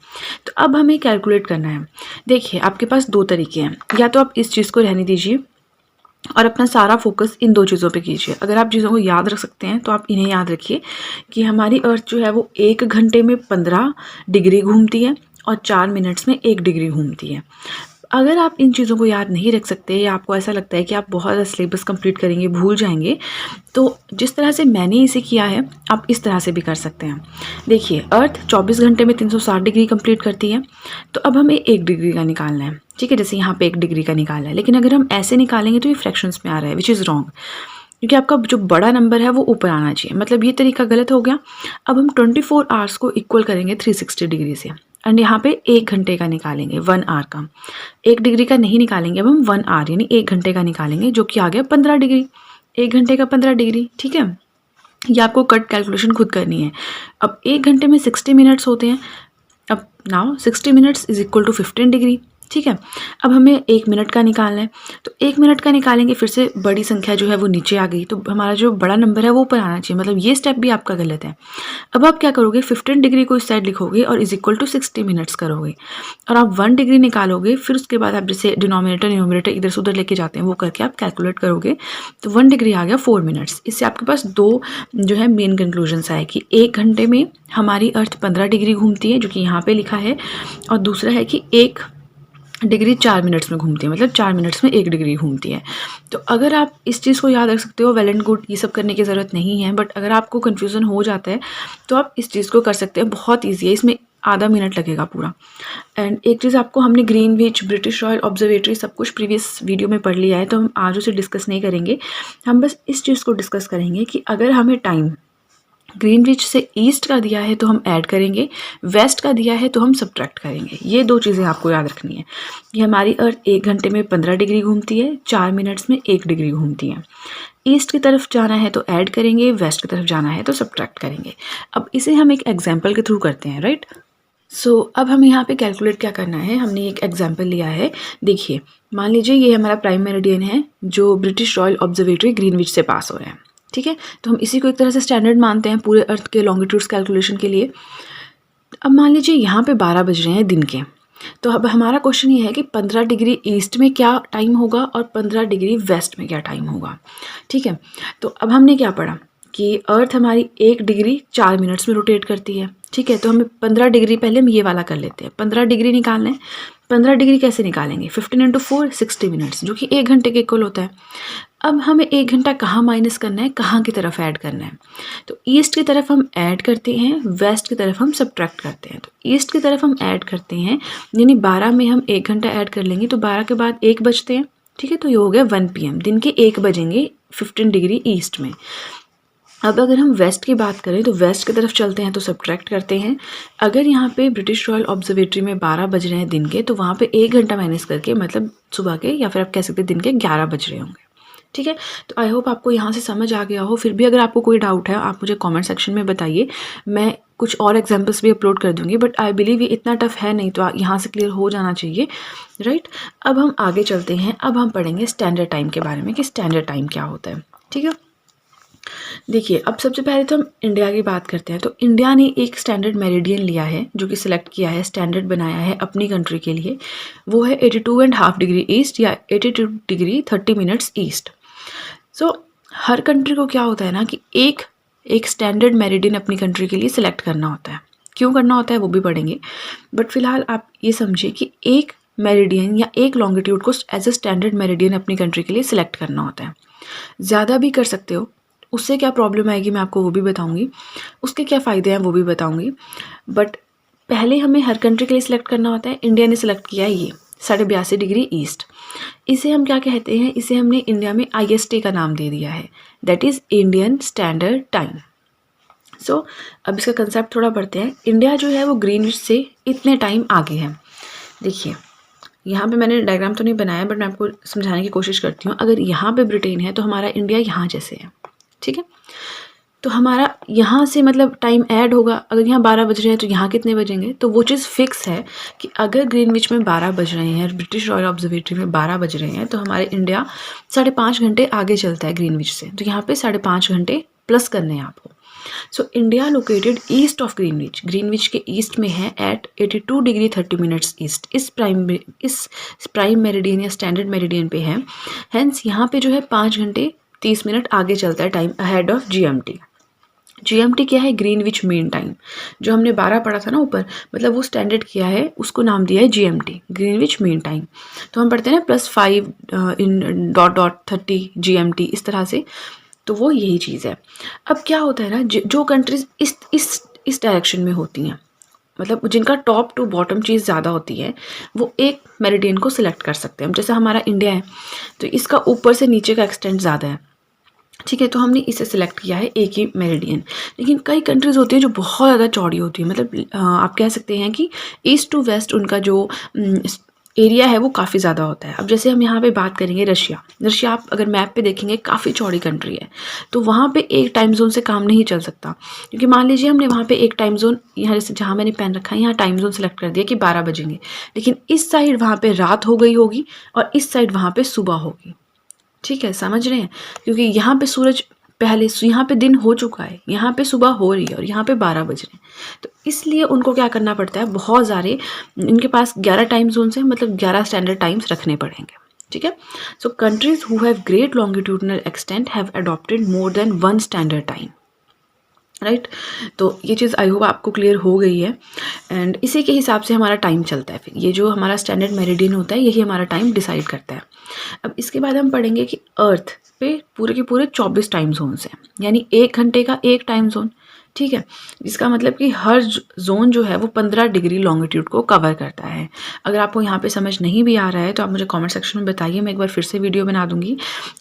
तो अब हमें कैलकुलेट करना है। देखिए आपके पास दो तरीके हैं, या तो आप इस चीज़ को रहने दीजिए और अपना सारा फोकस इन दो चीज़ों पे कीजिए। अगर आप चीज़ों को याद रख सकते हैं तो आप इन्हें याद रखिए कि हमारी अर्थ जो है वो 1 घंटे में 15 डिग्री घूमती है और 4 मिनट्स में 1 डिग्री घूमती है। अगर आप इन चीज़ों को याद नहीं रख सकते या आपको ऐसा लगता है कि आप बहुत ज़्यादा सिलेबस कंप्लीट करेंगे, भूल जाएंगे, तो जिस तरह से मैंने इसे किया है आप इस तरह से भी कर सकते हैं। देखिए अर्थ 24 घंटे में 360 डिग्री कंप्लीट करती है, तो अब हमें 1 डिग्री का निकालना है, ठीक है? जैसे यहाँ पे 1 डिग्री का निकालना है, लेकिन अगर हम ऐसे निकालेंगे तो ये फ्रैक्शंस में आ रहा है, विच इज़ रॉन्ग, क्योंकि आपका जो बड़ा नंबर है वो ऊपर आना चाहिए, मतलब ये तरीका गलत हो गया। अब हम 24 आवर्स को इक्वल करेंगे 360 डिग्री से, एंड यहाँ पे 1 घंटे का निकालेंगे, 1 आवर का। 1 डिग्री का नहीं निकालेंगे, अब हम 1 आवर यानी 1 घंटे का निकालेंगे, जो कि आ गया 15 डिग्री। 1 घंटे का 15 डिग्री, ठीक है? ये आपको कट कैलकुलेशन खुद करनी है। अब 1 घंटे में 60 मिनट्स होते हैं, अब now 60 minutes is equal to 15 degree, ठीक है? अब हमें 1 मिनट का निकालना है, तो 1 मिनट का निकालेंगे, फिर से बड़ी संख्या जो है वो नीचे आ गई, तो हमारा जो बड़ा नंबर है वो ऊपर आना चाहिए, मतलब ये स्टेप भी आपका गलत है। अब आप क्या करोगे, 15 डिग्री को इस साइड लिखोगे और इज इक्वल टू 60 मिनट्स करोगे, और आप 1 डिग्री निकालोगे, फिर उसके बाद आप जैसे डिनोमिनेटर न्यूमरेटर इधर से उधर लेके जाते हैं वो करके आप कैलकुलेट करोगे, तो 1 डिग्री आ गया 4 मिनट्स। इससे आपके पास दो जो है मेन कंक्लूजन्स आए कि 1 घंटे में हमारी अर्थ 15 डिग्री घूमती है, जो कि यहाँ पे लिखा है, और दूसरा है कि 1 डिग्री 4 मिनट्स में घूमती है, मतलब 4 मिनट्स में 1 डिग्री घूमती है। तो अगर आप इस चीज़ को याद रख सकते हो, वेल एंड गुड, ये सब करने की ज़रूरत नहीं है। बट अगर आपको कन्फ्यूज़न हो जाता है तो आप इस चीज़ को कर सकते हैं, बहुत ईजी है, इसमें आधा मिनट लगेगा पूरा। एंड एक चीज़ आपको, हमने ग्रीनविच, ब्रिटिश रॉयल ऑब्जर्वेटरी सब कुछ प्रीवियस वीडियो में पढ़ लिया है, तो हम आज उसे डिस्कस नहीं करेंगे। हम बस इस चीज़ को डिस्कस करेंगे कि अगर हमें टाइम ग्रीनविच से ईस्ट का दिया है तो हम ऐड करेंगे, वेस्ट का दिया है तो हम सब्ट्रैक्ट करेंगे। ये 2 चीज़ें आपको याद रखनी है। ये हमारी अर्थ 1 घंटे में 15 डिग्री घूमती है, 4 मिनट्स में 1 डिग्री घूमती है। ईस्ट की तरफ जाना है तो ऐड करेंगे, वेस्ट की तरफ जाना है तो सब्ट्रैक्ट करेंगे। अब इसे हम एक एग्जाम्पल के थ्रू करते हैं, राइट। सो अब हमें यहाँ पे कैलकुलेट क्या करना है, हमने एक एग्जाम्पल लिया है। देखिए, मान लीजिए ये हमारा प्राइम मेरिडियन है जो ब्रिटिश रॉयल ऑब्जर्वेटरी ग्रीनविच से पास हो रहा है, ठीक है। तो हम इसी को एक तरह से स्टैंडर्ड मानते हैं पूरे अर्थ के लॉन्गिट्यूड्स कैलकुलेशन के लिए। अब मान लीजिए यहाँ पे 12 बज रहे हैं दिन के, तो अब हमारा क्वेश्चन ये है कि 15 डिग्री ईस्ट में क्या टाइम होगा और 15 डिग्री वेस्ट में क्या टाइम होगा, ठीक है। तो अब हमने क्या पढ़ा कि अर्थ हमारी 1 डिग्री 4 मिनट्स में रोटेट करती है, ठीक है। तो हमें 15 डिग्री, पहले हम ये वाला कर लेते हैं, 15 डिग्री निकालना है। 15 डिग्री कैसे निकालेंगे, 15 इंटू 4 60 मिनट्स, जो कि 1 घंटे के इक्वल होता है। अब हमें 1 घंटा कहाँ माइनस करना है, कहाँ की तरफ ऐड करना है। तो ईस्ट की तरफ हम ऐड करते हैं, वेस्ट की तरफ हम सब्ट्रैक्ट करते हैं। तो ईस्ट की तरफ हम ऐड करते हैं, यानी 12 में हम 1 घंटा ऐड कर लेंगे, तो 12 के बाद 1 बजते हैं, ठीक है। तो ये हो गया 1 PM, दिन के 1 बजेंगे 15 डिग्री ईस्ट में। अब अगर हम वेस्ट की बात करें तो वेस्ट की तरफ चलते हैं तो सब्ट्रैक्ट करते हैं। अगर यहाँ पे ब्रिटिश रॉयल ऑब्जर्वेटरी में 12 बज रहे हैं दिन के, तो वहाँ पे 1 घंटा माइनस करके, मतलब सुबह के, या फिर आप कह सकते हैं दिन के 11 बज रहे होंगे, ठीक है। तो आई होप आपको यहाँ से समझ आ गया हो। फिर भी अगर आपको कोई डाउट है आप मुझे कमेंट सेक्शन में बताइए, मैं कुछ और एग्जांपल्स भी अपलोड कर दूंगी। बट आई बिलीव ये इतना टफ है नहीं, तो यहाँ से क्लियर हो जाना चाहिए, राइट। अब हम आगे चलते हैं, अब हम पढ़ेंगे स्टैंडर्ड टाइम के बारे में कि स्टैंडर्ड टाइम क्या होता है, ठीक है। देखिए, अब सबसे पहले तो हम इंडिया की बात करते हैं। तो इंडिया ने एक स्टैंडर्ड मेरिडियन लिया है, जो कि सिलेक्ट किया है, स्टैंडर्ड बनाया है अपनी कंट्री के लिए। वो है 82.5 डिग्री ईस्ट या 82 डिग्री 30 मिनट्स ईस्ट। सो हर कंट्री को क्या होता है ना कि एक स्टैंडर्ड मेरिडियन अपनी कंट्री के लिए सिलेक्ट करना होता है। क्यों करना होता है वो भी पढ़ेंगे, बट फिलहाल आप ये समझिए कि एक मेरिडियन या एक लॉन्गिट्यूड को एज अ स्टैंडर्ड मेरिडियन अपनी कंट्री के लिए सिलेक्ट करना होता है। ज़्यादा भी कर सकते हो, उससे क्या प्रॉब्लम आएगी मैं आपको वो भी बताऊंगी, उसके क्या फ़ायदे हैं वो भी बताऊंगी। बट पहले हमें हर कंट्री के लिए सिलेक्ट करना होता है। इंडिया ने सिलेक्ट किया है ये 82.5 डिग्री ईस्ट। इसे हम क्या कहते हैं, इसे हमने इंडिया में IST का नाम दे दिया है, that is Indian standard time. So अब इसका कंसेप्ट थोड़ा पढ़ते हैं। इंडिया जो है वो ग्रीनविच से इतने टाइम आगे है। देखिए, यहाँ पे मैंने डायग्राम तो नहीं बनाया, बट मैं आपको समझाने की कोशिश करती हूँ। अगर यहाँ पे ब्रिटेन है तो हमारा इंडिया यहाँ जैसे है, ठीक है। तो हमारा यहाँ से मतलब टाइम ऐड होगा। अगर यहाँ 12 बज रहे हैं तो यहाँ कितने बजेंगे, तो वो चीज़ फिक्स है कि अगर ग्रीनविच में 12 बज रहे हैं, ब्रिटिश रॉयल ऑब्जर्वेटरी में 12 बज रहे हैं, तो हमारे इंडिया 5.5 घंटे आगे चलता है ग्रीनविच से। तो यहाँ पे 5.5 घंटे प्लस करने हैं आपको। So India located east of Greenwich, Greenwich के ईस्ट में है एट 82 डिग्री 30 मिनट्स ईस्ट। इस प्राइम मेरिडियन या स्टैंडर्ड मेरिडियन पे है। हेंस यहाँ पे जो है 5 घंटे 30 मिनट आगे चलता है time, ahead of GMT। GMT क्या है, ग्रीनविच मीन टाइम। जो हमने 12 पढ़ा था ना ऊपर, मतलब वो स्टैंडर्ड किया है, उसको नाम दिया है GMT, ग्रीनविच मीन टाइम। तो हम पढ़ते हैं ना +5 इन .30 GMT, इस तरह से। तो वो यही चीज़ है। अब क्या होता है ना, जो कंट्रीज इस डायरेक्शन में होती हैं, मतलब जिनका टॉप टू बॉटम चीज़ ज़्यादा होती है, वो एक मेरिडियन को सिलेक्ट कर सकते हैं। जैसे हमारा इंडिया है तो इसका ऊपर से नीचे का एक्सटेंट ज़्यादा है, ठीक है। तो हमने इसे सिलेक्ट किया है एक ही मेरिडियन। लेकिन कई कंट्रीज़ होती हैं जो बहुत ज़्यादा चौड़ी होती है, मतलब आप कह सकते हैं कि ईस्ट टू वेस्ट उनका जो एरिया है वो काफ़ी ज़्यादा होता है। अब जैसे हम यहाँ पे बात करेंगे रशिया, आप अगर मैप पे देखेंगे काफ़ी चौड़ी कंट्री है। तो वहाँ पे एक टाइम जोन से काम नहीं चल सकता, क्योंकि मान लीजिए हमने वहाँ पे एक टाइम जोन, यहाँ जैसे जहाँ मैंने पेन रखा है, यहाँ टाइम जोन सेलेक्ट कर दिया कि 12 बजेंगे, लेकिन इस साइड वहाँ पे रात हो गई होगी और इस साइड वहाँ पे सुबह होगी, ठीक है, समझ रहे हैं। क्योंकि यहाँ पे सूरज पहले, यहाँ पे दिन हो चुका है, यहाँ पे सुबह हो रही है और यहाँ पे 12 बज रहे हैं। तो इसलिए उनको क्या करना पड़ता है, बहुत सारे, इनके पास 11 टाइम जोन है, मतलब 11 स्टैंडर्ड टाइम्स रखने पड़ेंगे, ठीक है। So countries who have great longitudinal extent have adopted more than 1 standard time. Right. तो ये चीज़ आई होप आपको क्लियर हो गई है। एंड इसी के हिसाब से हमारा टाइम चलता है। फिर ये जो हमारा स्टैंडर्ड मेरिडियन होता है यही हमारा टाइम डिसाइड करता है। अब इसके बाद हम पढ़ेंगे कि अर्थ पे पूरे के पूरे 24 टाइम जोन्स हैं, यानी 1 घंटे का एक टाइम जोन, ठीक है। जिसका मतलब कि हर जोन जो है वो 15 डिग्री लॉन्गिट्यूड को कवर करता है। अगर आपको यहाँ पे समझ नहीं भी आ रहा है तो आप मुझे कमेंट सेक्शन में बताइए, मैं एक बार फिर से वीडियो बना दूंगी।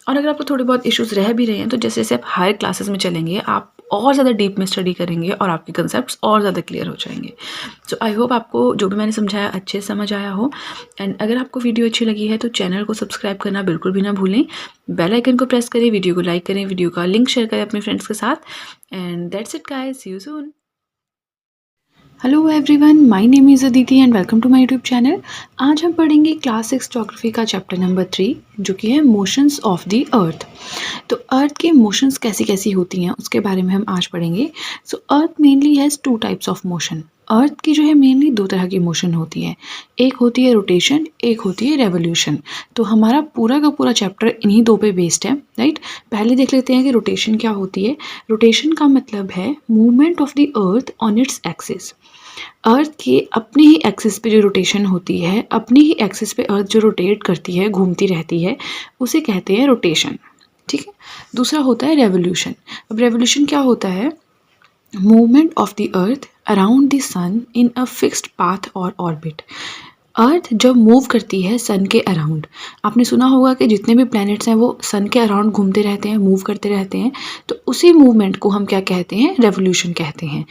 और अगर आपको थोड़े बहुत इश्यूज रह भी रहे हैं तो जैसे जैसे आप हायर क्लासेस में चलेंगे आप और ज़्यादा डीप में स्टडी करेंगे और आपके कंसेप्ट्स और ज़्यादा क्लियर हो जाएंगे। सो आई होप आपको जो भी मैंने समझाया अच्छे से समझ आया हो। एंड अगर आपको वीडियो अच्छी लगी है तो चैनल को सब्सक्राइब करना बिल्कुल भी ना भूलें, बेल आइकन को प्रेस करें, वीडियो को लाइक करें, वीडियो का लिंक शेयर करें अपने फ्रेंड्स के साथ। And that's it guys, see you soon. Hello everyone, my name is Aditi and welcome to my YouTube channel. आज हम पढ़ेंगे क्लास 6 ज्योग्राफी का चैप्टर नंबर 3 जो कि है मोशंस ऑफ द अर्थ। तो अर्थ के मोशंस कैसी कैसी होती हैं उसके बारे में हम आज पढ़ेंगे। So earth mainly has 2 types of motion. Earth की जो है मेनली 2 तरह की मोशन होती है, एक होती है रोटेशन, एक होती है रेवोल्यूशन। तो हमारा पूरा का पूरा चैप्टर इन्हीं 2 पे बेस्ड है, राइट। पहले देख लेते हैं कि रोटेशन क्या होती है। रोटेशन का मतलब है movement of the earth on its axis. Earth के अपने ही एक्सिस पे जो रोटेशन होती है, अपनी ही एक्सिस पे अर्थ जो रोटेट करती है, घूमती रहती है, उसे कहते हैं रोटेशन, ठीक है। दूसरा होता है रेवोल्यूशन। अब रेवोल्यूशन क्या होता है? Movement of the earth around the sun in a fixed path और ऑर्बिट। अर्थ जब मूव करती है सन के अराउंड, आपने सुना होगा कि जितने भी प्लैनेट्स हैं वो सन के अराउंड घूमते रहते हैं, मूव करते रहते हैं, तो उसी मूवमेंट को हम क्या कहते हैं? रेवोल्यूशन कहते हैं।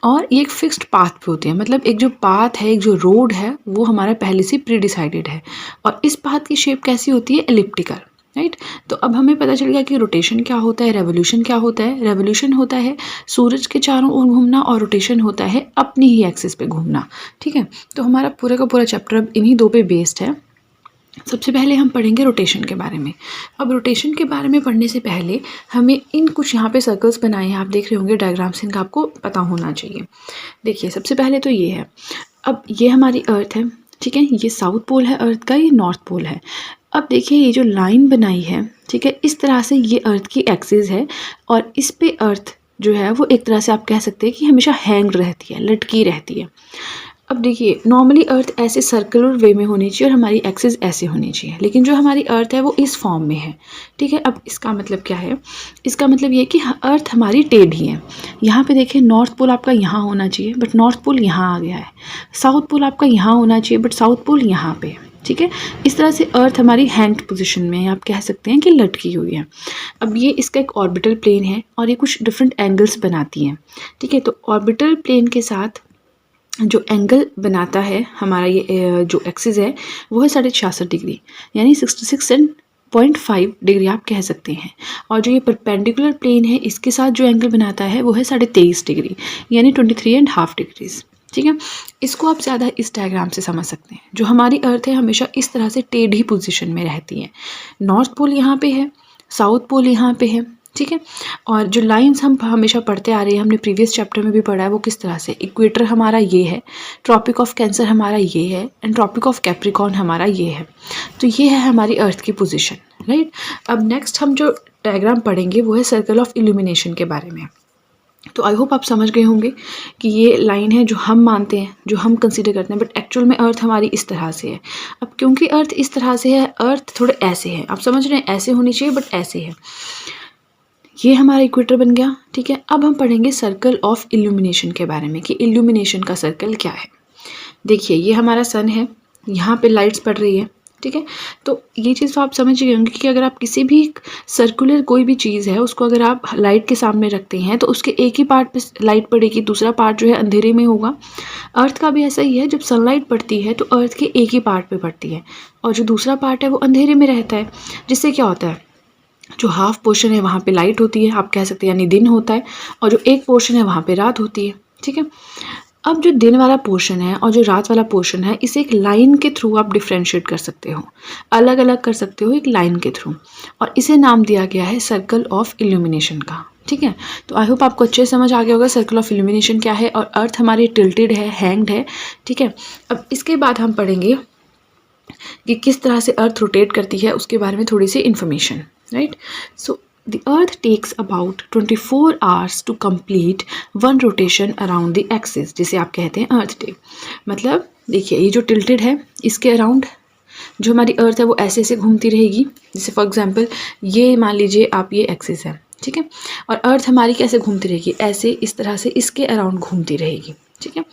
और ये एक फिक्स्ड पाथ पे होती है, मतलब एक जो पाथ है, एक जो रोड है वो हमारा पहले से प्री डिसाइडेड है। और इस पाथ की शेप कैसी होती है? Elliptical, right. तो अब हमें पता चल गया कि रोटेशन क्या होता है, रेवोल्यूशन क्या होता है। रेवोल्यूशन होता है सूरज के चारों ओर घूमना और रोटेशन होता है अपनी ही एक्सिस पे घूमना, ठीक है। तो हमारा पूरा का पूरा चैप्टर अब इन्हीं 2 पे बेस्ड है। सबसे पहले हम पढ़ेंगे रोटेशन के बारे में। अब रोटेशन के बारे में पढ़ने से पहले हमें इन कुछ यहाँ पे सर्कल्स बनाए हैं, आप देख रहे होंगे डायग्राम्स, इनका आपको पता होना चाहिए। देखिए सबसे पहले तो ये है, अब ये हमारी अर्थ है, ठीक है। ये साउथ पोल है अर्थ का, ये नॉर्थ पोल है। अब देखिए ये जो लाइन बनाई है, ठीक है, इस तरह से ये अर्थ की एक्सिस है और इस पे अर्थ जो है वो एक तरह से आप कह सकते हैं कि हमेशा हैंग रहती है, लटकी रहती है। अब देखिए नॉर्मली अर्थ ऐसे सर्कुलर वे में होनी चाहिए और हमारी एक्सिस ऐसे होनी चाहिए, लेकिन जो हमारी अर्थ है वो इस फॉर्म में है, ठीक है। अब इसका मतलब क्या है? इसका मतलब ये है कि अर्थ हमारी टेढ़ी है। यहाँ पे देखिए नॉर्थ पोल आपका यहाँ होना चाहिए बट नॉर्थ पोल यहाँ आ गया है, साउथ पोल आपका यहाँ होना चाहिए बट साउथ पोल यहाँ पे, ठीक है। इस तरह से अर्थ हमारी हैंग्ड पोजीशन में है, आप कह सकते हैं कि लटकी हुई है। अब ये इसका एक ऑर्बिटल प्लेन है और ये कुछ डिफरेंट एंगल्स बनाती हैं, ठीक है। तो ऑर्बिटल प्लेन के साथ जो एंगल बनाता है हमारा ये जो एक्सिस है वो है 66.5 डिग्री, यानी 66.5 डिग्री आप कह सकते हैं। और जो ये परपेंडिकुलर प्लेन है इसके साथ जो एंगल बनाता है वो है 23.5 डिग्री, यानी 23.5 डिग्रीज, ठीक है। इसको आप ज़्यादा इस डायग्राम से समझ सकते हैं। जो हमारी अर्थ है हमेशा इस तरह से टेढ़ी पोजीशन में रहती है। नॉर्थ पोल यहाँ पे है, साउथ पोल यहाँ पे है, ठीक है। और जो लाइंस हम हमेशा पढ़ते आ रहे हैं, हमने प्रीवियस चैप्टर में भी पढ़ा है, वो किस तरह से इक्वेटर हमारा ये है, ट्रॉपिक ऑफ कैंसर हमारा ये है एंड ट्रॉपिक ऑफ कैप्रिकॉर्न हमारा ये है। तो ये है हमारी अर्थ की पोजीशन, राइट। अब नेक्स्ट हम जो डायग्राम पढ़ेंगे वो है सर्कल ऑफ इल्यूमिनेशन के बारे में। तो आई होप आप समझ गए होंगे कि ये लाइन है जो हम मानते हैं, जो हम कंसीडर करते हैं, बट एक्चुअल में अर्थ हमारी इस तरह से है। अब क्योंकि अर्थ इस तरह से है, अर्थ थोड़े ऐसे है, आप समझ रहे हैं, ऐसे होनी चाहिए बट ऐसे है। ये हमारा इक्वेटर बन गया, ठीक है। अब हम पढ़ेंगे सर्कल ऑफ इल्यूमिनेशन के बारे में कि इल्यूमिनेशन का सर्कल क्या है। देखिए ये हमारा सन है, यहाँ पे लाइट्स पड़ रही है, ठीक है। तो ये चीज़ तो आप समझ गए होंगे कि अगर आप किसी भी सर्कुलर कोई भी चीज़ है उसको अगर आप लाइट के सामने रखते हैं तो उसके एक ही पार्ट पे लाइट पड़ेगी, दूसरा पार्ट जो है अंधेरे में होगा। अर्थ का भी ऐसा ही है, जब सनलाइट पड़ती है तो अर्थ के एक ही पार्ट पे पड़ती है और जो दूसरा पार्ट है वो अंधेरे में रहता है, जिससे क्या होता है, जो हाफ पोर्शन है वहाँ पे लाइट होती है, आप कह सकते हैं, यानी दिन होता है, और जो एक पोर्शन है वहाँ पे रात होती है, ठीक है। अब जो दिन वाला पोर्शन है और जो रात वाला पोर्शन है इसे एक लाइन के थ्रू आप डिफ्रेंशिएट कर सकते हो, अलग अलग कर सकते हो एक लाइन के थ्रू, और इसे नाम दिया गया है सर्कल ऑफ इल्यूमिनेशन का, ठीक है। तो आई होप आपको अच्छे से समझ आ गया होगा सर्कल ऑफ इल्यूमिनेशन क्या है और अर्थ हमारी टिल्टेड है, हैंग्ड है, ठीक है। अब इसके बाद हम पढ़ेंगे कि किस तरह से अर्थ रोटेट करती है उसके बारे में थोड़ी सी information, right. So The Earth takes about 24 hours to complete one rotation around the axis, जिसे आप कहते हैं अर्थ डे। मतलब देखिए ये जो टिल्टेड है इसके अराउंड जो हमारी अर्थ है वो ऐसे ऐसे घूमती रहेगी। जैसे फॉर एग्जांपल ये मान लीजिए आप ये एक्सिस है, ठीक है, और अर्थ हमारी कैसे घूमती रहेगी, ऐसे इस तरह से इसके अराउंड घूमती रहेगी, ठीक है।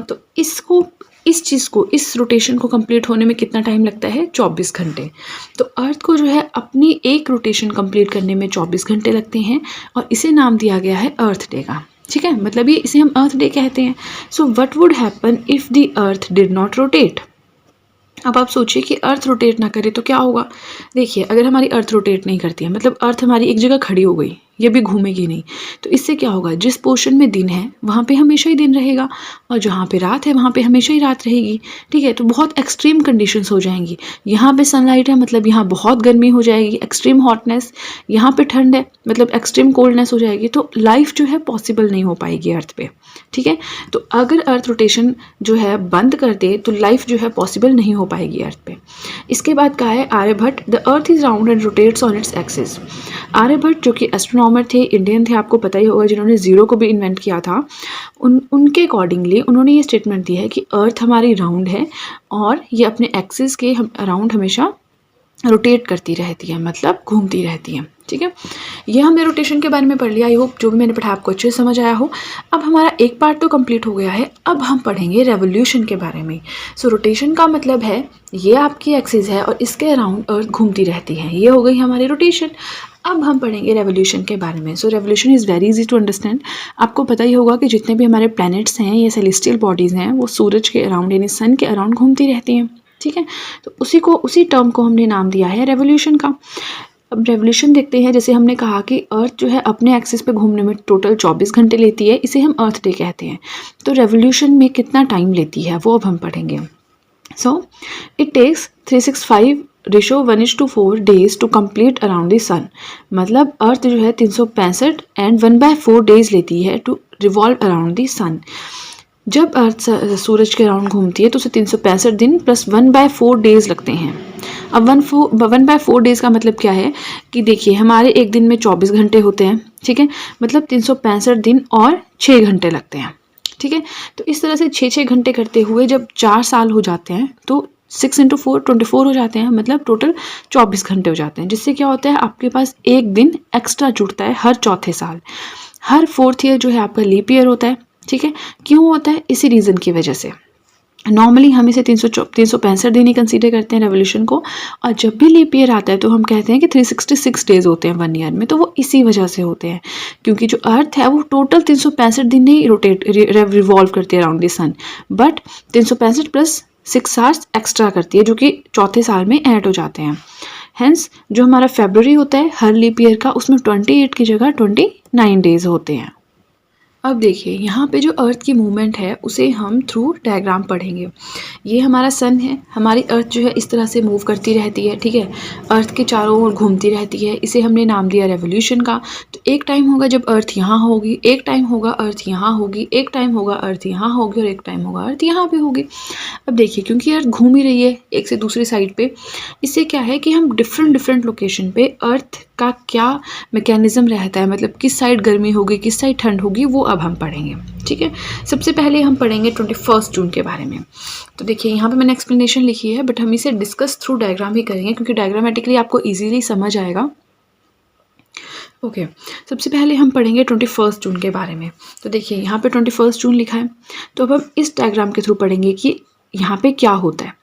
तो इस रोटेशन को कंप्लीट होने में कितना टाइम लगता है, 24 घंटे। तो अर्थ को जो है अपनी एक रोटेशन कंप्लीट करने में 24 घंटे लगते हैं और इसे नाम दिया गया है अर्थ डे का, ठीक है। मतलब ये इसे हम अर्थ डे कहते हैं। So what would happen if the earth did not rotate. अब आप सोचिए कि अर्थ रोटेट ना करे तो क्या होगा। देखिए अगर हमारी अर्थ रोटेट नहीं करती है मतलब अर्थ हमारी एक जगह खड़ी हो गई, ये भी घूमेगी नहीं, तो इससे क्या होगा, जिस पोर्शन में दिन है वहाँ पे हमेशा ही दिन रहेगा और जहाँ पे रात है वहाँ पे हमेशा ही रात रहेगी, ठीक है। तो बहुत एक्सट्रीम कंडीशंस हो जाएंगी। यहाँ पे सनलाइट है मतलब यहाँ बहुत गर्मी हो जाएगी, एक्सट्रीम हॉटनेस, यहाँ पे ठंड है मतलब एक्सट्रीम कोल्डनेस हो जाएगी। तो लाइफ जो है पॉसिबल नहीं हो पाएगी अर्थ पे, ठीक है। तो अगर अर्थ रोटेशन जो है बंद कर दे तो लाइफ जो है पॉसिबल नहीं हो पाएगी अर्थ पे। इसके बाद कहा है Aryabhata, the earth is round and rotates on its axis. Aryabhata जो कि एस्ट्रोनॉमर थे, इंडियन थे, आपको पता ही होगा, जिन्होंने जीरो को भी इन्वेंट किया था, उनके अकॉर्डिंगली उन्होंने ये स्टेटमेंट दी है कि अर्थ हमारी राउंड है और ये अपने एक्सिस के अराउंड हमेशा रोटेट करती रहती है, मतलब घूमती रहती है, ठीक है। ये हमने रोटेशन के बारे में पढ़ लिया। आई होप जो भी मैंने पढ़ा आपको अच्छे से समझ आया हो। अब हमारा एक पार्ट तो कंप्लीट हो गया है, अब हम पढ़ेंगे रेवोल्यूशन के बारे में। सो रोटेशन का मतलब है ये आपकी एक्सिस है और इसके अराउंड अर्थ घूमती रहती है, ये हो गई हमारी रोटेशन। अब हम पढ़ेंगे रेवोल्यूशन के बारे में। So revolution is very easy to understand. आपको पता ही होगा कि जितने भी हमारे प्लैनेट्स हैं, ये सेलेस्टियल बॉडीज़ हैं, वो सूरज के अराउंड यानी सन के अराउंड घूमती रहती हैं, ठीक है। तो उसी टर्म को हमने नाम दिया है रेवोल्यूशन का। अब रेवोल्यूशन देखते हैं। जैसे हमने कहा कि अर्थ जो है अपने एक्सिस पे घूमने में टोटल 24 घंटे लेती है, इसे हम अर्थ डे कहते हैं। तो रेवोल्यूशन में कितना टाइम लेती है वो अब हम पढ़ेंगे। So it takes 365:1:4 days to complete around the sun. मतलब अर्थ जो है 365 एंड 1/4 डेज लेती है टू रिवॉल्व अराउंड द सन। जब अर्थ सूरज के अराउंड घूमती है तो उसे 365 दिन प्लस 1/4 डेज लगते हैं। अब 1/4 डेज का मतलब क्या है कि देखिए हमारे एक दिन में 24 घंटे होते हैं, ठीक है, मतलब 365 दिन और 6 घंटे लगते हैं, ठीक है। तो इस तरह से 6 घंटे करते हुए जब 4 साल हो जाते हैं तो 6 × 4 24 हो जाते हैं, मतलब टोटल 24 घंटे हो जाते हैं। जिससे क्या होता है, आपके पास एक दिन एक्स्ट्रा जुड़ता है हर चौथे साल। हर 4th ईयर जो है आपका लीप ईयर होता है, ठीक है। क्यों होता है, इसी रीज़न की वजह से। नॉर्मली हम इसे 365 दिन ही कंसीडर करते हैं रेवोल्यूशन को, और जब भी लीप ईयर आता है तो हम कहते हैं कि 366 डेज होते हैं 1 ईयर में। तो वो इसी वजह से होते हैं, क्योंकि जो अर्थ है वो टोटल 365 दिन नहीं रिवॉल्व करती है around the sun, but 365 plus 6 hours extra करती है, जो कि चौथे साल में ऐड हो जाते हैं। हेंस जो हमारा फरवरी होता है हर लीप ईयर का, उसमें 28 की जगह 29 डेज होते हैं। अब देखिए यहाँ पे जो अर्थ की मूवमेंट है उसे हम थ्रू डायग्राम पढ़ेंगे। ये हमारा सन है, हमारी अर्थ जो है इस तरह से मूव करती रहती है, ठीक है, अर्थ के चारों ओर घूमती रहती है। इसे हमने नाम दिया रेवोल्यूशन का। तो एक टाइम होगा जब अर्थ यहाँ होगी, एक टाइम होगा अर्थ यहाँ होगी, एक टाइम होगा अर्थ यहाँ होगी और एक टाइम होगा अर्थ यहाँ पे होगी। अब देखिए क्योंकि अर्थ घूम ही रही है एक से दूसरी साइड पे, इससे क्या है कि हम डिफरेंट लोकेशन पे अर्थ का क्या मैकेनिज्म रहता है, मतलब किस साइड गर्मी होगी किस साइड ठंड होगी, वो अब हम पढ़ेंगे, ठीक है। सबसे पहले हम पढ़ेंगे 21 जून के बारे में। तो देखिए यहाँ पे मैंने एक्सप्लेनेशन लिखी है, बट हम इसे डिस्कस थ्रू डायग्राम ही करेंगे क्योंकि डायग्रामेटिकली आपको इजीली समझ आएगा। ओके सबसे पहले हम पढ़ेंगे 21 जून के बारे में। तो देखिए यहाँ पे 21 जून लिखा है, तो अब हम इस डायग्राम के थ्रू पढ़ेंगे कि यहाँ पे क्या होता है।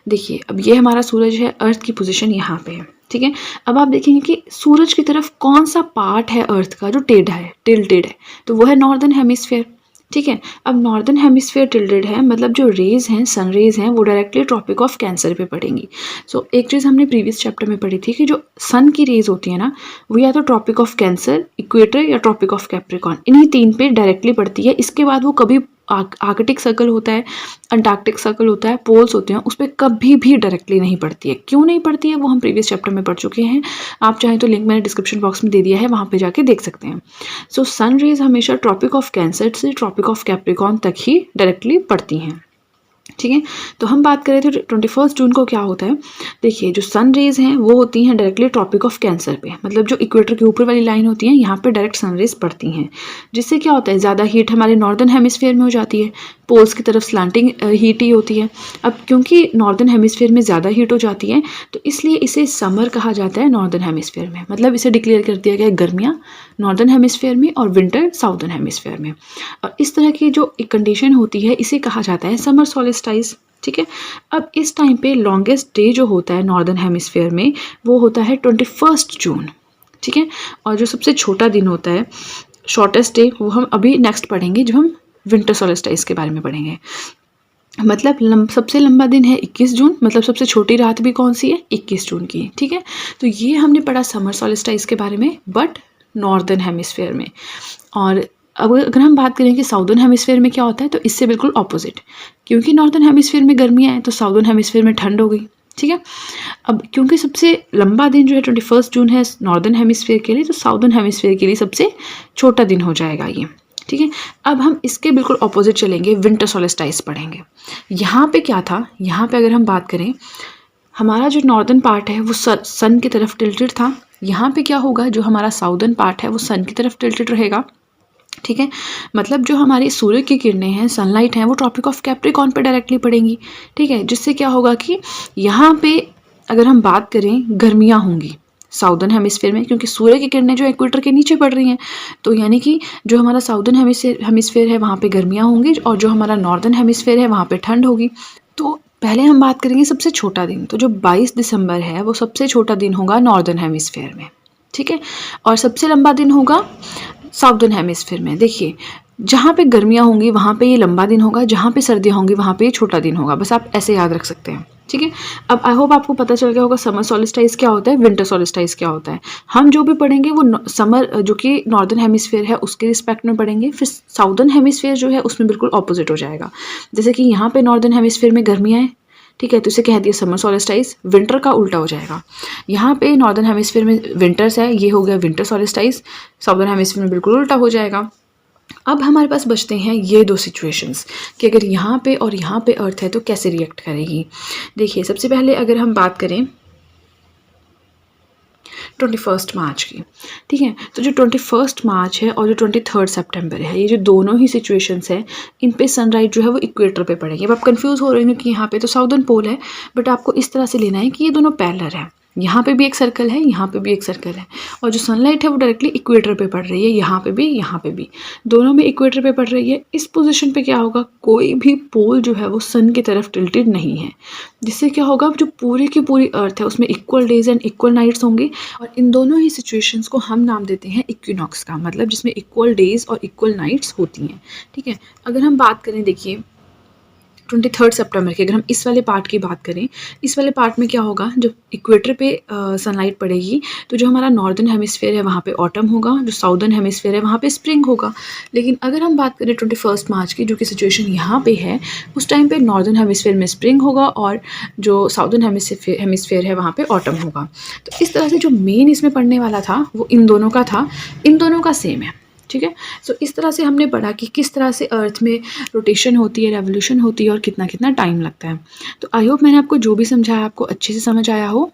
देखिए अब ये हमारा सूरज है, अर्थ की पोजीशन यहाँ पे है, ठीक है। अब आप देखेंगे कि सूरज की तरफ कौन सा पार्ट है अर्थ का जो टिल्टेड है, तो वो है नॉर्दर्न हेमिस्फीयर, ठीक है। अब नॉर्दर्न हेमिस्फीयर टिल्टेड है, मतलब जो रेज हैं, सन रेज हैं, वो डायरेक्टली ट्रॉपिक ऑफ कैंसर पे पड़ेंगी। सो एक चीज़ हमने प्रीवियस चैप्टर में पढ़ी थी कि जो सन की रेज होती है ना, वो या तो ट्रॉपिक ऑफ कैंसर, इक्वेटर या ट्रॉपिक ऑफ कैप्रिकॉर्न, इन्हीं 3 पे डायरेक्टली पड़ती है। इसके बाद वो कभी आर्कटिक सर्कल होता है, अंटार्कटिक सर्कल होता है, पोल्स होते हैं, उस पर कभी भी डायरेक्टली नहीं पड़ती है। क्यों नहीं पड़ती है वो हम प्रीवियस चैप्टर में पढ़ चुके हैं, आप चाहें तो लिंक मैंने डिस्क्रिप्शन बॉक्स में दे दिया है, वहाँ पे जाके देख सकते हैं। सो सन रेज हमेशा ट्रॉपिक ऑफ कैंसर से ट्रॉपिक ऑफ कैप्रिकॉर्न तक ही डायरेक्टली पड़ती हैं। ठीक है। तो हम बात करें तो 21 जून को क्या होता है, देखिए जो सन रेज़ हैं वो होती हैं डायरेक्टली ट्रॉपिक ऑफ कैंसर पे, मतलब जो इक्वेटर के ऊपर वाली लाइन होती है यहाँ पे डायरेक्ट सन रेज़ पड़ती हैं, जिससे क्या होता है ज़्यादा हीट हमारे नॉर्दर्न हेमिस्फीयर में हो जाती है, पोल्स की तरफ स्लांटिंग हीट ही होती है। अब क्योंकि नॉर्दर्न हेमिस्फीयर में ज़्यादा हीट हो जाती है तो इसलिए इसे समर कहा जाता है नॉर्दर्न हेमिस्फीयर में, मतलब इसे डिक्लेयर कर दिया गया है गर्मियाँ नॉर्दर्न हेमिस्फीयर में और विंटर साउदर्न हेमिस्फीयर में। और इस तरह की जो एक कंडीशन होती है इसे कहा जाता है समर सोलिस्टाइस। ठीक है। अब इस टाइम पे लॉन्गेस्ट डे जो होता है नॉर्दर्न हेमिस्फीयर में वो होता है 21 जून। ठीक है। और जो सबसे छोटा दिन होता है शॉर्टेस्ट डे वो हम अभी नेक्स्ट पढ़ेंगे जब हम विंटर सोलिस्टाइस के बारे में पढ़ेंगे। मतलब सबसे लंबा दिन है 21 जून, मतलब सबसे छोटी रात भी कौन सी है 21 जून की। ठीक है। तो ये हमने पढ़ा समर सोलिस्टाइस के बारे में बट नॉर्दर्न हेमिस्फीयर में। और अब अगर हम बात करें कि साउदर्न हेमिस्फीयर में क्या होता है तो इससे बिल्कुल ऑपोजिट, क्योंकि नॉर्दर्न हेमिस्फीयर में गर्मियाँ हैं तो साउदर्न हेमिस्फीयर में ठंड हो गई। ठीक है। अब क्योंकि सबसे लंबा दिन जो है 21 जून है नॉर्दर्न हेमिस्फीयर के लिए, तो साउदर्न हेमिस्फीयर के लिए सबसे छोटा दिन हो जाएगा ये। ठीक है। अब हम इसके बिल्कुल ऑपोजिट चलेंगे, विंटर सोलिस्टाइस पढ़ेंगे। यहाँ पे क्या था, यहाँ पे अगर हम बात करें हमारा जो नॉर्दर्न पार्ट है वो सन की तरफ टिल्टेड था, यहाँ पे क्या होगा जो हमारा साउदर्न पार्ट है वो सन की तरफ टिल्टेड रहेगा। ठीक है। मतलब जो हमारी सूर्य की किरणें हैं सनलाइट हैं वो ट्रॉपिक ऑफ कैप्रिकॉर्न पे डायरेक्टली पड़ेंगी। ठीक है। जिससे क्या होगा कि यहाँ पे अगर हम बात करें गर्मियाँ होंगी साउदर्न हेमिस्फीयर में, क्योंकि सूर्य की किरणें जो इक्वेटर के नीचे पड़ रही हैं, तो यानी कि जो हमारा साउदर्न हेमिस्फीयर है वहाँ पे गर्मियाँ होंगी और जो हमारा नॉर्दर्न हेमिस्फीयर है वहाँ पे ठंड होगी। तो पहले हम बात करेंगे सबसे छोटा दिन, तो जो 22 दिसंबर है वो सबसे छोटा दिन होगा नॉर्दर्न हेमिस्फीयर में। ठीक है। और सबसे लंबा दिन होगा साउदर्न हेमिस्फीयर में। देखिए जहाँ पे गर्मियाँ होंगी वहाँ पे ये लंबा दिन होगा, जहाँ पे सर्दियाँ होंगी वहाँ पे ये छोटा दिन होगा, बस आप ऐसे याद रख सकते हैं। ठीक है। अब आई होप आपको पता चल गया होगा समर सोलिस्टाइस क्या होता है, विंटर सोलिस्टाइस क्या होता है। हम जो भी पढ़ेंगे वो समर जो कि नॉर्दर्न हेमिस्फीयर है उसके रिस्पेक्ट में पढ़ेंगे, फिर साउदर्न हेमिस्फीयर जो है उसमें बिल्कुल ऑपोजिट हो जाएगा। जैसे कि यहाँ पे नॉर्दर्न हेमिस्फीयर में गर्मियाँ हैं, ठीक है, तो इसे कह दिया समर सोलिस्टाइस, विंटर का उल्टा हो जाएगा। यहाँ पे नॉर्दर्न हेमिस्फीयर में विंटर्स है, ये हो गया विंटर सोलिस्टाइस, साउदर्न हेमिस्फीयर में बिल्कुल उल्टा हो जाएगा। अब हमारे पास बचते हैं ये दो सिचुएशंस कि अगर यहाँ पे और यहाँ पे अर्थ है तो कैसे रिएक्ट करेगी। देखिए सबसे पहले अगर हम बात करें 21 मार्च की, ठीक है, तो जो 21 मार्च है और जो 23 सितंबर है ये जो दोनों ही सिचुएशंस है इन पे सनराइज जो है वो इक्वेटर पे पड़ेगी। अब आप कंफ्यूज हो रहे हो कि यहाँ पे तो साउदर्न पोल है, बट आपको इस तरह से लेना है कि ये दोनों पैरेलल है, यहाँ पे भी एक सर्कल है यहाँ पे भी एक सर्कल है, और जो सनलाइट है वो डायरेक्टली इक्वेटर पे पड़ रही है, यहाँ पे भी दोनों में इक्वेटर पे पड़ रही है। इस पोजीशन पे क्या होगा, कोई भी पोल जो है वो सन की तरफ टिल्टेड नहीं है, जिससे क्या होगा जो पूरी की पूरी अर्थ है उसमें equal days and equal nights होंगे। और इन दोनों ही सिचुएशंस को हम नाम देते हैं इक्विनॉक्स का, मतलब जिसमें इक्वल डेज और इक्वल नाइट्स होती हैं। ठीक है। अगर हम बात करें देखिए 23 सितंबर की, अगर हम इस वाले पार्ट की बात करें, इस वाले पार्ट में क्या होगा जब इक्वेटर पे सनलाइट पड़ेगी तो जो हमारा नॉर्दर्न हेमिस्फीयर है वहाँ पे ऑटम होगा, जो साउदर्न हेमिस्फीयर है वहाँ पे स्प्रिंग होगा। लेकिन अगर हम बात करें 21 मार्च की जो कि सिचुएशन यहाँ पे है, उस टाइम पे नॉर्दर्न हेमिस्फीयर में स्प्रिंग होगा और जो साउदर्न हेमिस्फीयर है वहाँ पे ऑटम होगा। तो इस तरह से जो मेन इसमें पढ़ने वाला था वो इन दोनों का था, इन दोनों का सेम है। ठीक है। सो इस तरह से हमने पढ़ा कि किस तरह से अर्थ में रोटेशन होती है, रेवोल्यूशन होती है और कितना कितना टाइम लगता है। तो आई होप मैंने आपको जो भी समझाया आपको अच्छे से समझ आया हो।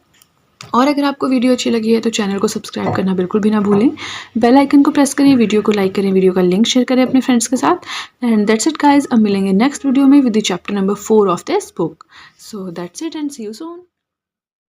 और अगर आपको वीडियो अच्छी लगी है तो चैनल को सब्सक्राइब करना बिल्कुल भी ना भूलें, बेल आइकन को प्रेस करें, वीडियो को लाइक करें, वीडियो का लिंक शेयर करें अपने फ्रेंड्स के साथ। एंड दैट्स इट गाइज, अब मिलेंगे नेक्स्ट वीडियो में with the chapter number 4 of this book. So that's it and see you soon.